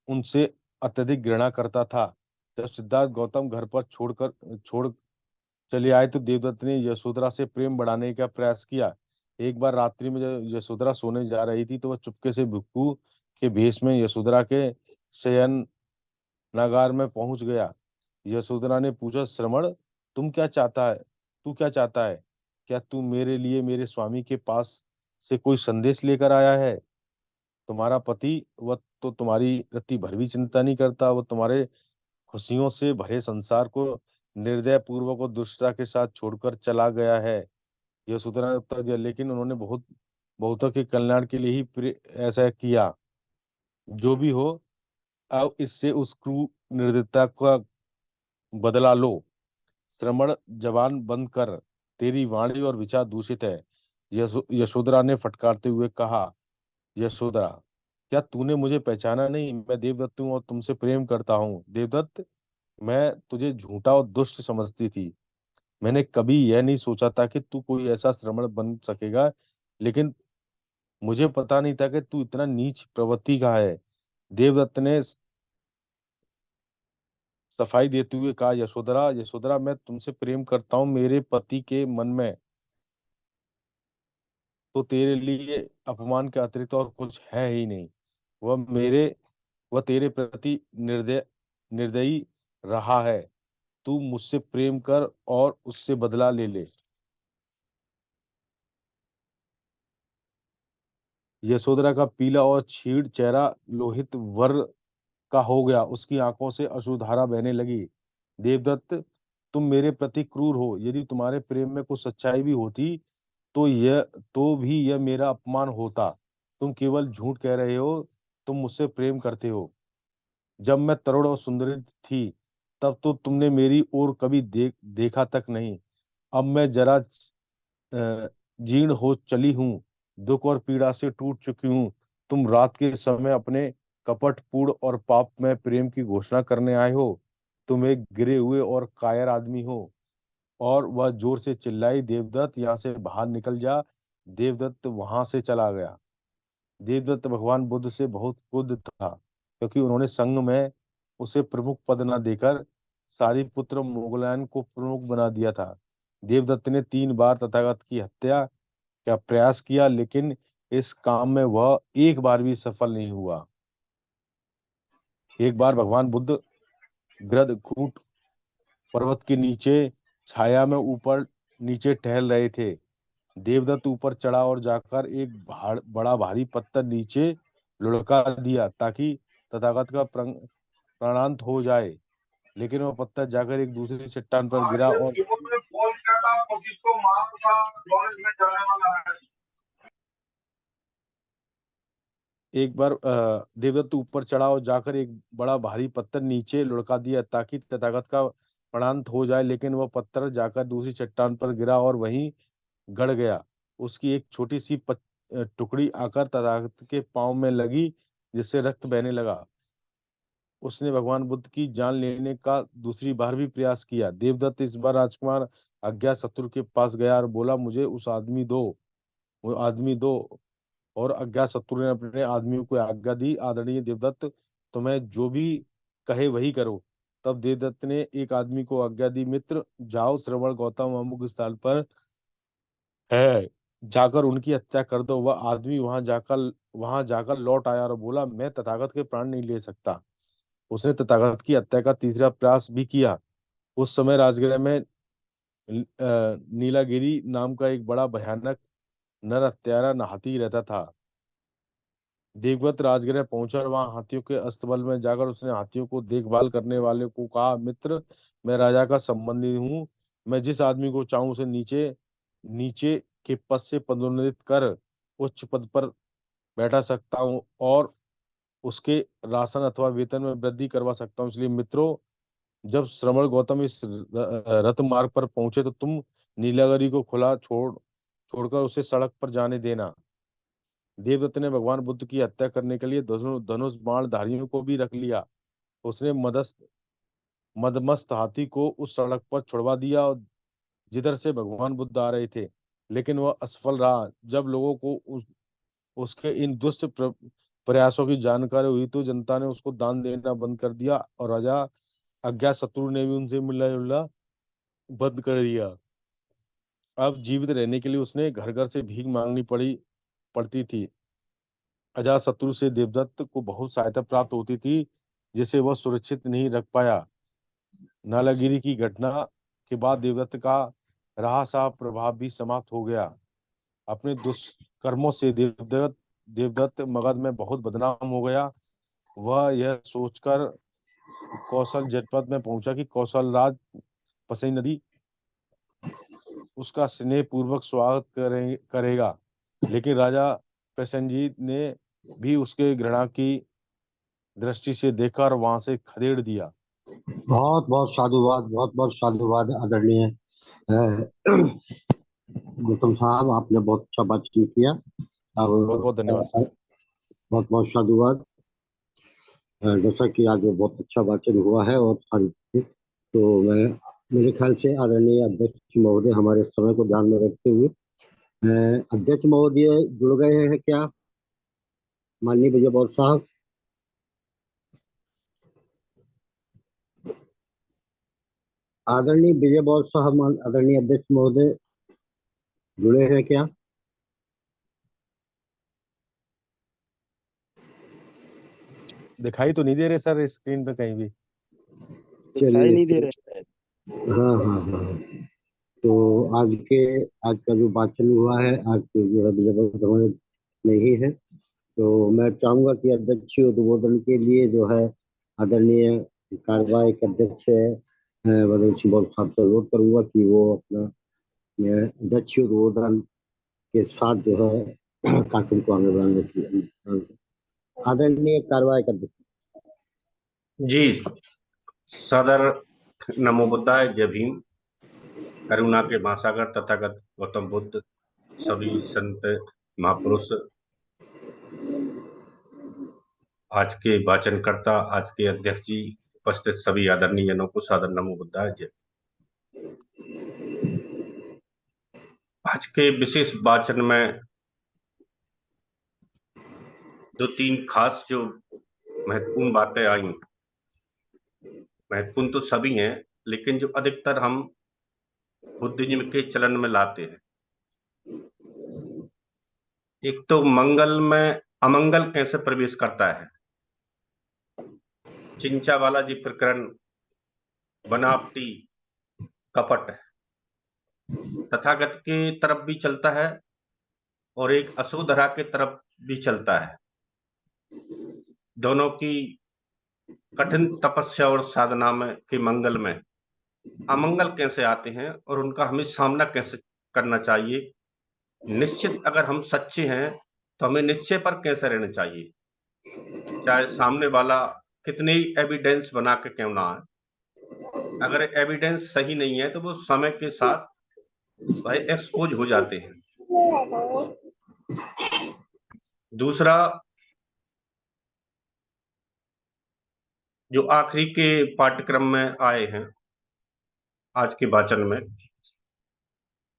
उनसे अत्यधिक घृणा करता था। जब सिद्धार्थ गौतम घर पर छोड़ चले आए तो देवदत्त ने यशोधरा से प्रेम बढ़ाने का प्रयास किया। एक बार रात्रि में जब यशोधरा सोने जा रही थी तो वह चुपके से भिक्षु के भेष में यशोधरा के शयन नागार में पहुंच गया। यशोधरा ने पूछा, श्रमण, तू क्या चाहता है? क्या तू मेरे लिए मेरे स्वामी के पास से कोई संदेश लेकर आया है? तुम्हारा पति वह तो तुम्हारी रत्ती भर भी चिंता नहीं करता। वह तुम्हारे खुशियों से भरे संसार को निर्दय पूर्वक और दुष्टता के साथ छोड़कर चला गया है। यशोधरा ने उत्तर दिया, लेकिन उन्होंने बहुतों के कल्याण के लिए ही ऐसा किया। जो भी हो, अब इससे उस क्रूर निर्दयता का बदला लो। श्रमण, जबान बंद कर, तेरी वाणी और विचार दूषित है। यशोधरा ने फटकारते हुए कहा, यशोधरा, क्या तूने मुझे पहचाना नहीं? मैं देवदत्त हूँ और तुमसे प्रेम करता हूँ। देवदत्त, मैं तुझे झूठा और दुष्ट समझती थी। मैंने कभी यह नहीं सोचा था कि तू कोई ऐसा श्रमण बन सकेगा, लेकिन मुझे पता नहीं था कि तू इतना नीच प्रवृत्ति का है। देवदत्त ने सफाई देते हुए कहा, यशोधरा, यशोधरा, मैं तुमसे प्रेम करता हूँ। मेरे पति के मन में तो तेरे लिए अपमान के अतिरिक्त और कुछ है ही नहीं। वह मेरे वह तेरे प्रति निर्दयी रहा है। तू मुझसे प्रेम कर और उससे बदला ले ले। यशोधरा का पीला और क्षीण चेहरा लोहित वर्ण का हो गया। उसकी आंखों से अश्रुधारा बहने लगी। देवदत्त, तुम मेरे प्रति क्रूर हो। यदि तुम्हारे प्रेम में कुछ सच्चाई भी होती तो यह मेरा अपमान होता। तुम केवल झूठ कह रहे हो। तुम मुझसे प्रेम करते हो। जब मैं तरुण और सुंदरी थी तब तो तुमने मेरी ओर कभी देखा तक नहीं। अब मैं जरा जीर्ण हो चली हूँ, दुख और पीड़ा से टूट चुकी हूँ। तुम रात के समय अपने कपटपूर्ण और पापमय प्रेम की घोषणा करने आए हो। तुम एक गिरे हुए और कायर आदमी हो। और वह जोर से चिल्लाई, देवदत्त यहाँ से बाहर निकल जा। देवदत्त वहां से चला गया। देवदत्त भगवान बुद्ध से बहुत क्रुद्ध था, क्योंकि उन्होंने संघ में उसे प्रमुख पद न देकर सारिपुत्र मोगलायन को प्रमुख बना दिया था। देवदत्त ने 3 बार तथागत की हत्या का प्रयास किया, लेकिन इस काम में वह एक बार भी सफल नहीं हुआ। एक बार भगवान बुद्ध गृद्धकूट पर्वत के नीचे छाया में ऊपर नीचे टहल रहे थे। देवदत्त ऊपर चढ़ा और जाकर एक बड़ा भारी पत्थर नीचे लुढ़का दिया, ताकि तथागत का प्राणांत हो जाए। लेकिन वह पत्थर जाकर एक दूसरी चट्टान पर गिरा और एक बार देवदत्त ऊपर चढ़ा और जाकर एक बड़ा भारी पत्थर नीचे लुढ़का दिया, ताकि तथागत का प्राणांत हो जाए। लेकिन वह पत्थर जाकर दूसरी चट्टान पर गिरा और वहीं गड़ गया। उसकी एक छोटी सी टुकड़ी आकर तथागत के पांव में लगी, जिससे रक्त बहने लगा। उसने भगवान बुद्ध की जान लेने का दूसरी बार भी प्रयास किया। देवदत्त इस बार राजकुमार अज्ञातशत्रु के पास गया और बोला, मुझे वो आदमी दो। और अज्ञातशत्रु ने अपने आदमियों को आज्ञा दी, आदरणीय देवदत्त, तुम्हें जो भी कहे वही करो। तब देवदत्त ने एक आदमी को आज्ञा दी, मित्र जाओ, श्रवण गौतम अमुक स्थान पर है, जाकर उनकी हत्या कर दो। वह आदमी वहां जाकर लौट आया और बोला, मैं तथागत के प्राण नहीं ले सकता। उसने तथागत की हत्या का तीसरा प्रयास भी किया। उस समय राजगृह में नीलागिरी नाम का एक बड़ा भयानक नर हत्यारा हाथी रहता था। देवव्रत राजगृह पहुंचा और वहां हाथियों के अस्तबल में जाकर उसने हाथियों को देखभाल करने वाले को कहा, मित्र मैं राजा का संबंधी हूँ। मैं जिस आदमी को चाहूं उसे नीचे नीचे के पद से पदोन्नत कर उच्च पद पर बैठा सकता हूँ, और उसके राशन अथवा वेतन में वृद्धि करवा सकता हूँ। इसलिए मित्रों, जब श्रवण गौतम इस रथ मार्ग पर पहुंचे तो तुम नीलागिरी को खुला छोड़कर उसे सड़क पर जाने देना। देवदत्त ने भगवान बुद्ध की हत्या करने के लिए धनुष बाण धारियों को भी रख लिया। उसने मदमस्त हाथी को उस सड़क पर छुड़वा दिया और जिधर से भगवान बुद्ध आ रहे थे, लेकिन वह असफल रहा। जब लोगों को उसके इन दुष्ट प्रयासों की जानकारी हुई तो जनता ने उसको दान देना बंद कर दिया, और राजा अज्ञातशत्रु ने भी उनसे मिलना जुलना बंद कर दिया। अब जीवित रहने के लिए उसने घर घर से भीख मांगनी पड़ती थी। अजातशत्रु से देवदत्त को बहुत सहायता प्राप्त होती थी, जिसे वह सुरक्षित नहीं रख पाया। नालागिरी की घटना के बाद देवदत्त का रहा सा प्रभाव भी समाप्त हो गया। अपने दुष्कर्मों से देवदत्त मगध में बहुत बदनाम हो गया। वह यह सोचकर कौशल जनपद में पहुंचा कि कौशल राज पसई नदी उसका स्नेह पूर्वक स्वागत करेगा। लेकिन राजा प्रसेनजीत ने भी उसके घृणा की दृष्टि से देखा और वहां से खदेड़ दिया। बहुत बहुत साधुवाद, बहुत बहुत साधुवाद आदरणीय गौतम साहब, आपने बहुत अच्छा बातचीत किया। अब बहुत बहुत धन्यवाद सर। बहुत बहुत साधुवाद। जैसा कि आज बहुत अच्छा बातचीत हुआ है और सारी चीजें, तो मैं मेरे ख्याल से आदरणीय अध्यक्ष महोदय हमारे समय को ध्यान में रखते हुए अध्यक्ष महोदय जुड़ गए हैं क्या, माननीय विजय बौद्ध साहब? आदरणीय विजय बौद्ध साहब, आदरणीय अध्यक्ष महोदय जुड़े हैं क्या? दिखाई तो नहीं दे रहे सर स्क्रीन पे कहीं भी। दिखाई चलिए, नहीं दे रहा है। हाँ हाँ हाँ। तो आज का जो बातचीत हुआ है, आज के जो है विजय बौद्ध हमारे नहीं है, तो मैं चाहूंगा कि अध्यक्ष उद्बोधन के लिए जो है आदरणीय कार्यवाहक अध्यक्ष वरुण सिंह बौद्ध साहब से अनुरोध करूंगा कि वो अपना अध्यक्ष उद्बोधन के साथ जो है कार्यक्रम को आगे बढ़ाने के लिए आदरणीय कार्यवाहक अध्यक्ष। जी, सदर नमो बुद्धाय, जय भीम। करुणा के महासागर तथागत गौतम बुद्ध सभी संत महापुरुष, आज के वाचनकर्ता, आज के अध्यक्ष जी, उपस्थित सभी आदरणीय जनों को सादर नमो बुद्धाय जय। आज के विशेष वाचन में दो तीन खास जो महत्वपूर्ण बातें आई, महत्वपूर्ण तो सभी हैं, लेकिन जो अधिकतर हम बुद्धिज्म के चलन में लाते हैं। एक तो मंगल में अमंगल कैसे प्रवेश करता है, चिंचा वाला जी प्रकरण, बनावटी कपट तथागत के तरफ भी चलता है और एक अशोधरा के तरफ भी चलता है। दोनों की कठिन तपस्या और साधना में के मंगल में अमंगल कैसे आते हैं और उनका हमें सामना कैसे करना चाहिए। निश्चित अगर हम सच्चे हैं तो हमें निश्चय पर कैसे रहना चाहिए, चाहे सामने वाला कितने ही एविडेंस बना के क्यों ना आए। अगर एविडेंस सही नहीं है तो वो समय के साथ भाई एक्सपोज हो जाते हैं। दूसरा, जो आखिरी के पाठ्यक्रम में आए हैं आज के वाचन में,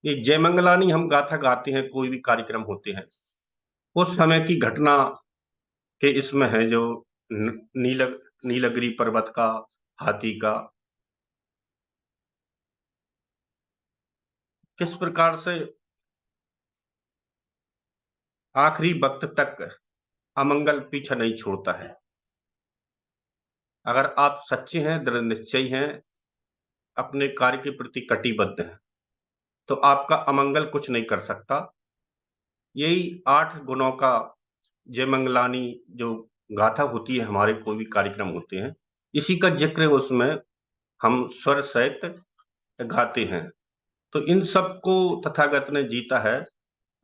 ये जय मंगलानी हम गाथा गाते हैं, कोई भी कार्यक्रम होते हैं, उस समय की घटना के इसमें है जो नीलगिरी पर्वत का, हाथी का, किस प्रकार से आखिरी वक्त तक अमंगल पीछा नहीं छोड़ता है। अगर आप सच्चे हैं, दृढ़ निश्चयी हैं, अपने कार्य के प्रति कटिबद्ध हैं, तो आपका अमंगल कुछ नहीं कर सकता। यही 8 गुणों का जय मंगलानी जो गाथा होती है, हमारे कोई भी कार्यक्रम होते हैं, इसी का जिक्र उसमें हम स्वर सहित गाते हैं। तो इन सबको तथागत ने जीता है।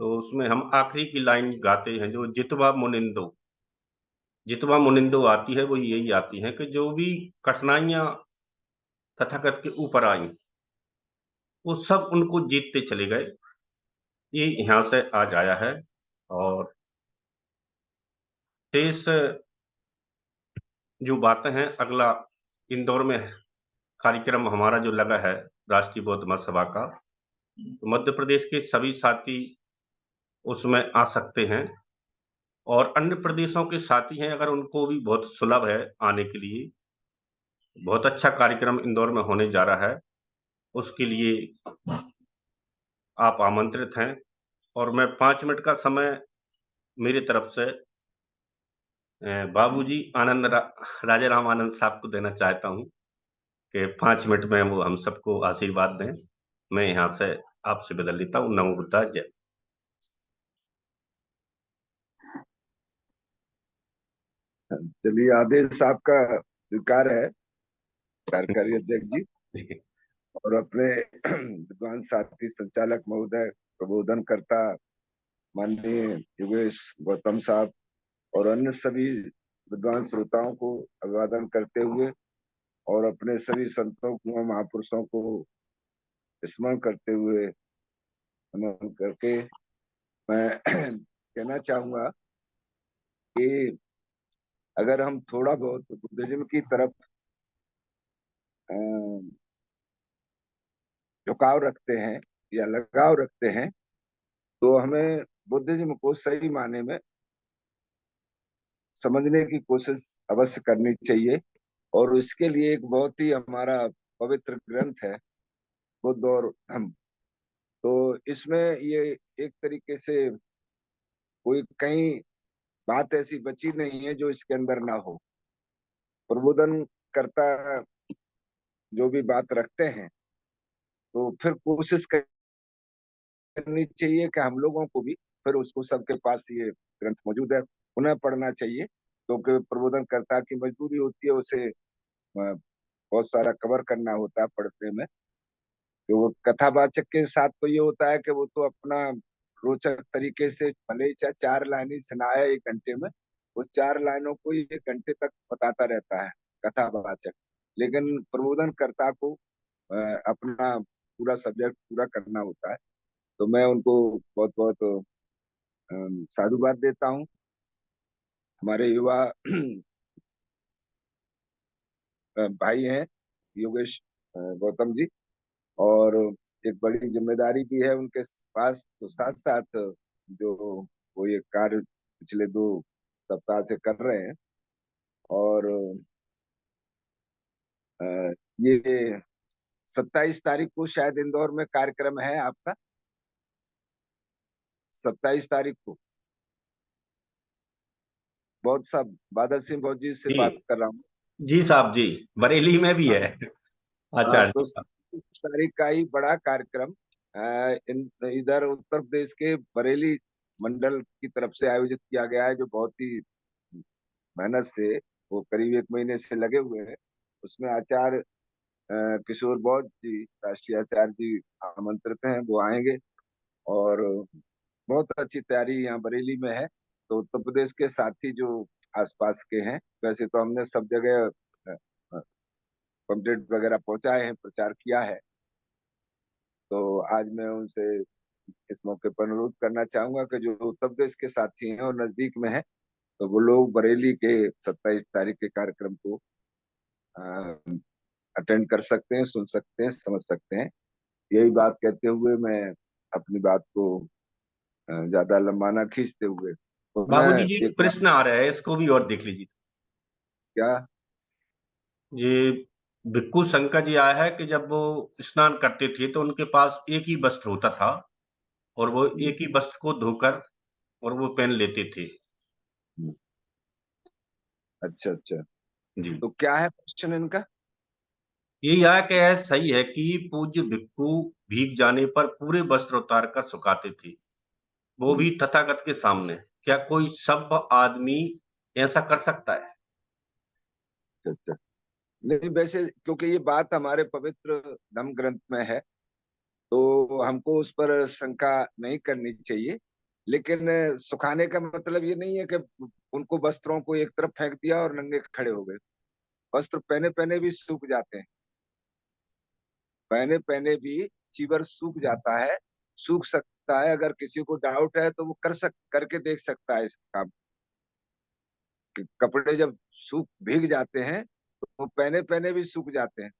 तो उसमें हम आखिरी की लाइन गाते हैं जो जितवा मुनिंदो आती है, वो यही आती है कि जो भी कठिनाइयां तथागत के ऊपर आई, वो सब उनको जीतते चले गए। ये यहाँ से आज आया है। और शेष जो बातें हैं, अगला इंदौर में कार्यक्रम हमारा जो लगा है राष्ट्रीय बौद्ध महासभा का, तो मध्य प्रदेश के सभी साथी उसमें आ सकते हैं और अन्य प्रदेशों के साथी हैं, अगर उनको भी बहुत सुलभ है आने के लिए। बहुत अच्छा कार्यक्रम इंदौर में होने जा रहा है, उसके लिए आप आमंत्रित हैं। और मैं 5 मिनट का समय मेरी तरफ से बाबूजी राजा राम आनंद साहब को देना चाहता हूं कि 5 मिनट में वो हम सबको आशीर्वाद दें। मैं यहाँ से आपसे बदल लेता हूँ। नमो बुद्धाय जय। चलिए, आदेश आपका स्वीकार है कार्यकारी अध्यक्ष जी। और अपने विद्वान साथी संचालक महोदय, प्रबोधन करता माननीय योगेश गौतम साहब और अन्य सभी विद्वान श्रोताओं को अभिवादन करते हुए और अपने सभी संतों को, महापुरुषों को स्मरण करते हुए नमन करके मैं कहना चाहूंगा कि अगर हम थोड़ा बहुत बुद्धिज्म की तरफ झुकाव रखते हैं या लगाव रखते हैं, तो हमें बुद्धिज्म को सही माने में समझने की कोशिश अवश्य करनी चाहिए। और इसके लिए एक बहुत ही हमारा पवित्र ग्रंथ है, बुद्ध और हम। तो इसमें ये एक तरीके से कोई कहीं बात ऐसी बची नहीं है जो इसके अंदर ना हो। प्रबोधन करता जो भी बात रखते हैं, तो फिर कोशिश करनी चाहिए कि हम लोगों को भी फिर उसको सबके पास ये ग्रंथ मौजूद है उन्हें पढ़ना चाहिए, क्योंकि तो प्रबोधनकर्ता की मजबूरी होती है उसे बहुत सारा कवर करना होता है पढ़ने में। तो वो कथावाचक के साथ तो ये होता है कि वो तो अपना रोचक तरीके से भले ही चाहे 4 लाइनें सुनाए 1 घंटे में, वो 4 लाइनों को 1 घंटे तक बताता रहता है कथावाचक। लेकिन प्रबोधनकर्ता को अपना पूरा सब्जेक्ट पूरा करना होता है। तो मैं उनको बहुत बहुत साधुवाद देता हूँ। हमारे युवा भाई हैं योगेश गौतम जी, और एक बड़ी जिम्मेदारी भी है उनके पास। तो साथ साथ जो वो ये कार्य पिछले 2 सप्ताह से कर रहे हैं, और अ, ये 27 तारीख को शायद इंदौर में कार्यक्रम है आपका, 27 तारीख को। बहुत सब बादल सिंह बहुत जी से बात कर रहा हूँ। जी साहब जी, बरेली में भी है। हाँ, अच्छा। तो 27 तारीख का ही बड़ा कार्यक्रम इधर उत्तर प्रदेश के बरेली मंडल की तरफ से आयोजित किया गया है, जो बहुत ही मेहनत से, वो करीब 1 महीने से लगे हुए हैं। उसमें आचार्य किशोर बौद्ध जी, राष्ट्रीय आचार्य जी आमंत्रित हैं, वो आएंगे। और बहुत अच्छी तैयारी यहाँ बरेली में है। तो उत्तर प्रदेश के साथी जो आसपास के हैं, वैसे तो हमने सब जगह पंपलेट वगैरह पहुंचाए हैं, प्रचार किया है। तो आज मैं उनसे इस मौके पर अनुरोध करना चाहूंगा कि जो उत्तर प्रदेश के साथी हैं और नजदीक में हैं, तो वो लोग बरेली के 27 तारीख के कार्यक्रम को अटेंड कर सकते हैं, सुन सकते हैं, समझ सकते हैं। यही बात कहते हुए मैं अपनी बात को ज्यादा लंबाना खींचते हुए, तो मैं बाबूजी जी, एक बात, प्रश्न आ रहा है, इसको भी और देख लीजिए। क्या ये भिक्खु शंकर जी आया है कि जब वो स्नान करते थे तो उनके पास एक ही वस्त्र होता था, और वो एक ही वस्त्र को धोकर और वो पहन लेते थे। अच्छा अच्छा, जी, तो क्या है क्वेश्चन इनका? ये यह कि यह सही है कि पूज्य भिक्खु भीग जाने पर पूरे वस्त्र उतार कर सुखाते थे, वो भी तथागत के सामने। क्या कोई सभ्य आदमी ऐसा कर सकता है? अच्छा अच्छा, नहीं वैसे क्योंकि ये बात हमारे पवित्र धम्म ग्रंथ में है, तो हमको उस पर शंका नहीं करनी चाहिए। लेकिन सुखाने का मतलब ये नहीं है कि उनको वस्त्रों को एक तरफ फेंक दिया और नंगे खड़े हो गए। वस्त्र पहने पहने भी सूख जाते हैं, पहने पहने भी चीवर सूख जाता है, सूख सकता है। अगर किसी को डाउट है तो वो करके देख सकता है इस काम। कि कपड़े जब सूख भीग जाते हैं तो वो पहने पहने भी सूख जाते हैं।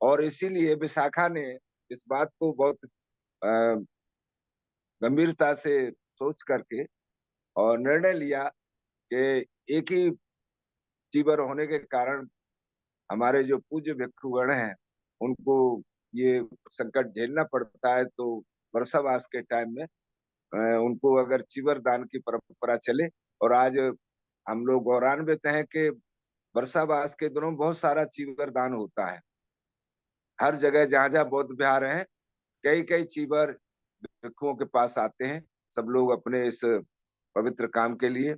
और इसीलिए विशाखा ने इस बात को बहुत अ, गंभीरता से सोच करके और निर्णय लिया कि एक ही चीवर होने के कारण हमारे जो पूज्य भिक्षुगण हैं, उनको ये संकट झेलना पड़ता है। तो वर्षावास के टाइम में उनको अगर चीवर दान की परंपरा चले, और आज हम लोग गौरवान्वित हैं कि वर्षावास के दिनों बहुत सारा चीवर दान होता है। हर जगह जहां जहां बौद्ध विहार हैं, कई कई चीवर भिक्षुओं के पास आते हैं। सब लोग अपने इस पवित्र काम के लिए,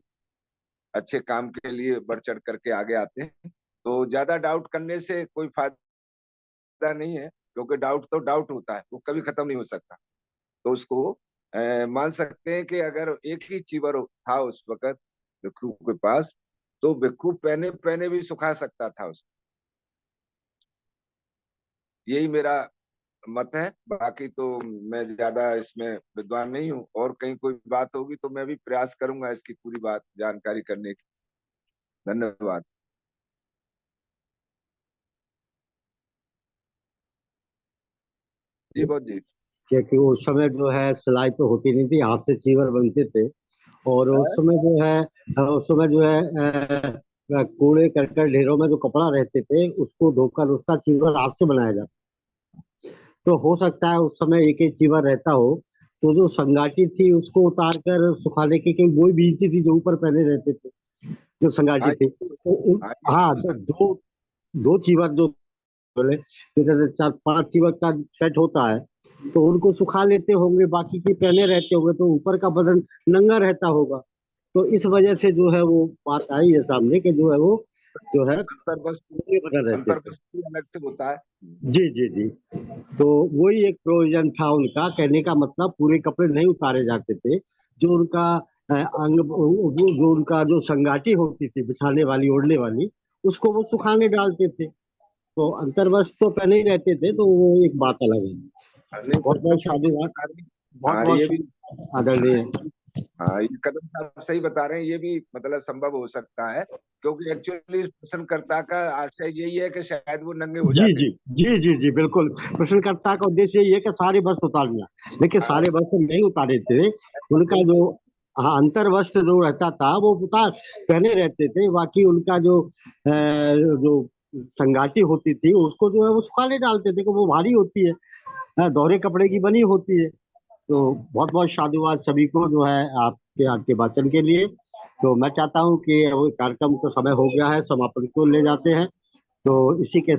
अच्छे काम के लिए बढ़ चढ़ करके आगे आते हैं। तो ज्यादा डाउट करने से कोई फायदा नहीं है, क्योंकि डाउट तो डाउट होता है, वो कभी खत्म नहीं हो सकता। तो उसको मान सकते हैं कि अगर एक ही चीवर था उस वक्त भिक्षु के पास, तो भिक्षु पहने पहने भी सुखा सकता था उसको। यही मेरा मत है। बाकी तो मैं ज्यादा इसमें विद्वान नहीं हूँ, और कहीं कोई बात होगी तो मैं भी प्रयास करूंगा इसकी पूरी बात जानकारी करने की। धन्यवाद। जी बहुत जी। क्योंकि उस समय जो है सिलाई तो होती नहीं थी, हाथ से चीवर बनते थे। और उस समय जो है कूड़े करकट ढेरों में जो कपड़ा रहते थे, उसको धोकर उसका चीवर हाथ से बनाया जाता। तो हो सकता है उस समय एक एक चीवर रहता हो, तो जो संगाटी थी उसको उतार कर सुखाने की कहीं वही बीजती थी जो ऊपर पहने रहते थे, जो संगाटी हाँ थी। तो हाँ, हो तो सकता दो दो चीवर जो बोले, जैसे 4-5 चीवर का सेट होता है, तो उनको सुखा लेते होंगे, बाकी के पहने रहते होंगे, तो ऊपर का बदन नंगा रहता होगा। तो इस वजह से जो है वो बात आई है सामने कि जो है वो जो है अंतर वस्तु, नंगे बदन रहते अंतर थे। वस्तु अलग से होता है। जी जी जी। तो वही एक प्रोविजन था उनका, कहने का मतलब पूरे कपड़े नहीं उतारे जाते थे। जो उनका जो उनका जो संगाटी होती थी बिछाने वाली, ओढ़ने वाली, उसको वो सुखाने डालते थे। तो अंतर्वस्त्र तो पहने ही रहते थे, तो वो एक बात अलग है। नहीं तो बहुत बहुत साधुवाद। बहुत हाँ बहुत ये भी, शुक्रिया आदरणीय। हाँ ये कदम साहब सही बता रहे हैं, ये भी मतलब संभव हो सकता है, क्योंकि एक्चुअली प्रश्नकर्ता का आशय यही है कि शायद वो नंगे हो जी जाते जी जी जी जी बिल्कुल। प्रश्नकर्ता का उद्देश्य ये है कि सारे वस्त्र उतारना, लेकिन हाँ, सारे वस्त्र नहीं उतारे थे। उनका जो, हाँ, अंतर वस्त्र जो रहता था वो उतार पहने रहते थे। बाकी उनका जो संगाति होती थी उसको जो है वो सुखाने डालते थे, क्योंकि वो भारी होती है, दोहरे कपड़े की बनी होती है। तो बहुत बहुत साधुवाद सभी को जो है आपके आज के वाचन के लिए। तो मैं चाहता हूँ कि अब कार्यक्रम का समय हो गया है, समापन को ले जाते हैं। तो इसी के